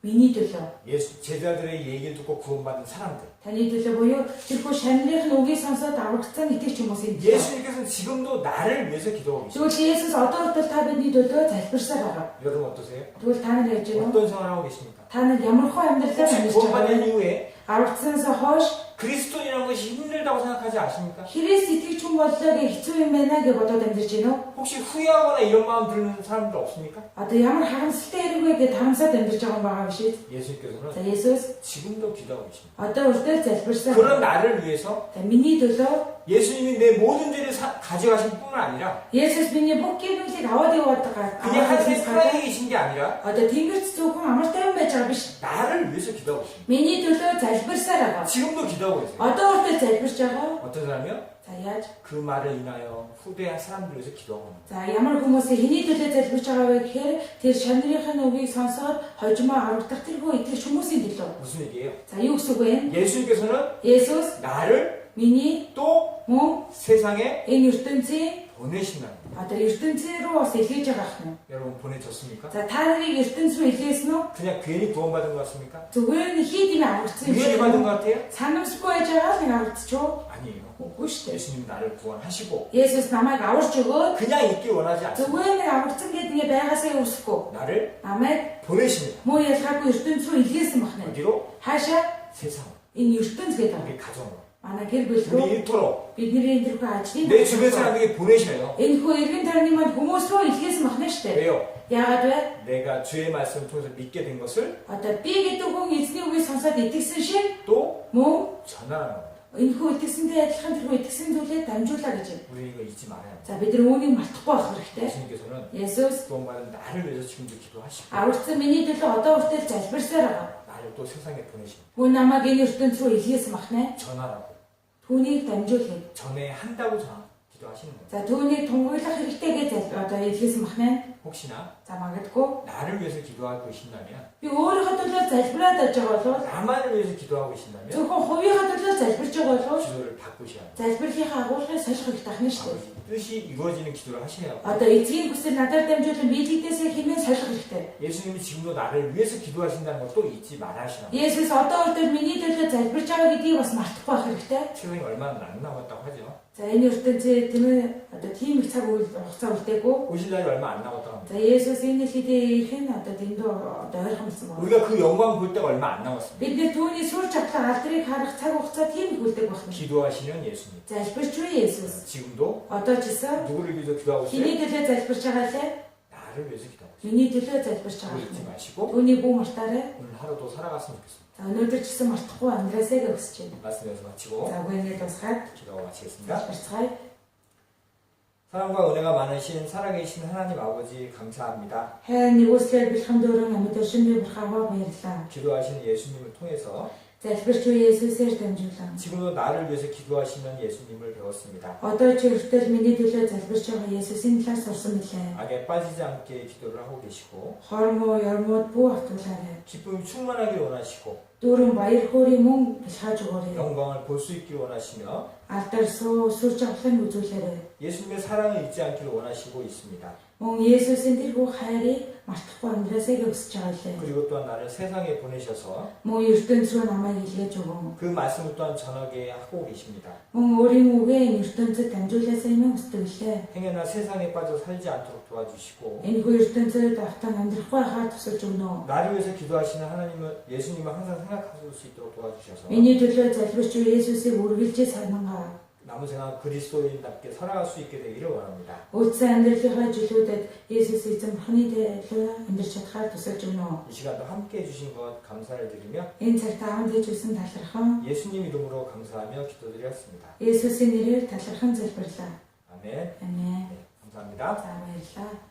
Миний төлөө. 예수 제자들의 얘기를 듣고 구원받은 사람들. Таны төлөө буюу тэрхүү шамрынх нь үгийг сонсоод аврагдсан итгэж хүмүүсийн төлөө. 예수님께서는 지금도 나를 위해서 기도하고 계십니다. Тэгвэл Есүс одоо хүртэл та бидний төлөө залбирсаар байгаа. 여러분 어떠세요? Тэгвэл та нар яаж байна вэ? 어떤 생활하고 계십니까? Та нар ямар хөө амьдралаар 혹시 амьдарч 구원받은 байгаа вэ? 이후에 Аврагдсанаас хойш 그리스도인이라는 것이 힘들다고 생각하지 않습니까? Христ итгэж хүн боллоо гэж хэцүү юм байна гэж бодоод амьдарч байна уу? 혹시 후회하거나 이런 마음 드는 사람들 없습니까? Одоо ямар харамсалтай хэрэг вэ гэж харамсаад амьдарч байгаа юм байгаа биш үү? 예수님께서는 За Есүс 지금도 기도하고 계십니다. одоо хүртэл залбирсаар 그런 байна. 나를 위해서 За миний төлөө 예수님이 내 모든 죄를 가져가신 뿐만 아니라 Есүс миний бүх гибрэлийг аваад яваад байгаа. 그냥 하늘에 살아계 계신 게 아니라 Одоо тэнгэрт зөвхөн амартай юм байж байгаа биш. 나를 위해서 기도하고 있습니다. Миний төлөө залбирсаар байгаа. 지금도 기도하고 있어요. Одоо хүртэл залбирч байгаа. 어떤 사람이요? За яаж? 그 말을 인하여 후대한 사람들을 위해서 기도하고 있습니다. За ямар хүмүүсээ хэний төлөө залбирч байгаа вэ гэхээр тэр шамрынхын үгийг сонсоод хожимоо аврагдах тэрхүү итгэж хүмүүсийн төлөө. 무슨 얘기예요? За юу гэсэн үг вэ? 예수님께서는 Есүс 나를 миний 또 мөн 세상에 энэ ертөнцийн 보내신 날. Одоо ертөнцийн рүү бас илгээж байгаа юм. 여러분 보내졌습니까? За та нарыг ертөнц рүү илгээсэн үү? 그냥 괜히 구원받은 것 같습니까? Зүгээр нь хийд юм аварцсан юм 우연히 шиг. 받은 것 같아요? Санамсгүй байж байгаа л нэг аварцчихв. 아니에요. Үгүй шүү дээ. 예수님 나를 구원하시고 Есүс намайг аварч өгөөд 그냥 있길 원하지 않습니다. зүгээр нэг аварцсан гэдэг ингээ байгаасаа үсэхгүй. 나를 Намайг 보내십니다. муу ялгаагүй ертөнц рүү илгээсэн бахна. 어디로? Хаашаа? 세상. Энэ ертөнц гэдэг. 우리 가정으로. Манай гэр бүл рүү 우리 일터로. бидний энэ төрхөө ажлын 내 주변 사람에게 보내셔요. энэ хүү эргэн тойрны манд хүмүүс рүү илгээсэн бахна шүү дээ. 왜요? Яагаад вэ? 내가 주의 말씀을 통해서 믿게 된 것을 Одоо би гэдэг хүн эзний үгийг сонсоод итгэсэн шиг 또 мөн 전하는 겁니다. энэ хүү итгэсэндээ адилхан тэрхүү итгэсэн зүйлээ дамжуулаа гэж байна. 우리 이거 잊지 말아야 합니다. За бид нар үүнийг мартахгүй байх хэрэгтэй. 예수님께서는 Есүс 구원받은 나를 위해서 지금도 기도하시고 аварцсан миний төлөө одоо хүртэл залбирсаар байгаа. 나를 또 세상에 보내십니다. Хүн намайг энэ ертөнц рүү илгээсэн бахна. 전하라고. Түүнийг дамжуулах. 전에 한다고 기도하시는 거예요. За түүнийг тунгаглах хэрэгтэй гэж одоо илгээсэн бахна. 혹시나 За магадгүй 나를 위해서 기도하고 계신다면 би өөрийнхөө төлөө залбираад байж байгаа бол 나만을 위해서 기도하고 계신다면 зөвхөн хувийнхаа төлөө залбирч байгаа бол 기도를 바꾸셔야 합니다. залбирлынхаа агуулгыг сольих хэрэгтэй ахна шүү дээ. 아버지 뜻이 이루어지는 기도를 하셔야 하고 Одоо эцгийн хүсэл надад дамжуулан биелэгдээсээ хэмээн сольих хэрэгтэй. 예수님이 지금도 나를 위해서 기도하신다는 것도 잊지 말아시라. Есүс одоо хүртэл миний төлөө залбирч байгаа гэдгийг бас мартахгүй байх хэрэгтэй. 세상이 얼마 안 남았다고 하죠. За энэ ертөнцийн тийм ээ одоо тийм их цаг үйл хугацаа үлдээгүй. 오실 날이 얼마 안 남았다고 합니다. За Есүс энэ хэлхийдээ ирэх нь одоо дэндүү одоо ойрхон болсон байна. 우리가 그 영광 볼 때가 얼마 안 남았습니다. Бид нэр түүний сүр чадлаа алдрыг харах цаг хугацаа тийм их үлдээх байна. 기도하시는 예수님. Залбирч үе Есүс. 지금도 Одоо ч гэсэн 누구를 위해서 기도하고 чиний 있어요? төлөө залбирч байгаа лээ. 나를 위해서 기도하고 있어요. Миний төлөө залбирч 그거 байгаа 잊지 юм. 마시고 Түүний бүү мартаарай. 오늘 하루도 살아갔으면 좋겠습니다. За өнөөдөр ч гэсэн мартахгүй амьдрасаа гэж хүсэж байна. 말씀 여기서 마치고 За үгээрээ дуусгаад 기도하고 마치겠습니다. залбирцгаая. 사랑과 은혜가 많으신 살아계신 하나님 아버지 감사합니다. Хайр нэгүслэр бэлхэн дөрөн амьд өршөндөө бурхаваа баярлалаа. 기도하시는 예수님을 통해서 Залбирч үе Есүсээр дамжуулан. 지금도 나를 위해서 기도하시는 예수님을 배웠습니다. Одоо ч хүртэл миний төлөө залбирч байгаа Есүсийн талаар сурсан билээ. 악에 빠지지 않게 기도를 하고 계시고 Хормоо ярмууд бүү автуулаарай. 기쁨이 충만하길 원하시고 Дөрөн баяр хөөрийн мөн бэлхааж өгөөрэй. 영광을 볼 수 있길 원하시며 Алдар суу сүрж авахын үзүүлээрэй. 예수님의 사랑을 잊지 않기를 원하시고 있습니다. Мөн Есүсийн тэрхүү хайрыг мартахгүй амьдрасаа гэж хүсэж байгаа лээ. 그리고 또한 나를 세상에 보내셔서 Мөн ертөнц рүү намайг илгээж өгөн. 그 말씀을 또한 전하게 하고 계십니다. Мөн өөрийн үгээ ертөнцөд дамжуулаасаа юм хүсдэг лээ. 행여나 세상에 빠져 살지 않도록 도와주시고 Энэ хүү ертөнцөд автан амьдрахгүй хаа тусалж өгнө. 나를 위해서 기도하시는 하나님을 예수님을 항상 생각할 수 있도록 도와주셔서 Миний төлөө залбирч үе Есүсийг үргэлжлээ санангаа. 남은 생활 그리스도인답게 살아갈 수 있게 되기를 원합니다. Үлдсэн амьдралынхаа жилүүдэд Есүс эзэн бурхны төлөө амьдрч чадхаар тусалж өгнө. 이 시간도 함께 해주신 것 감사를 드리며 Энэ цагт аавд хийж өгсөн талархан 예수님 이름으로 감사하며 기도드렸습니다. Есүсийн нэрээр талархан залбирлаа. 아멘. Амен. 네, 감사합니다. За баярлалаа.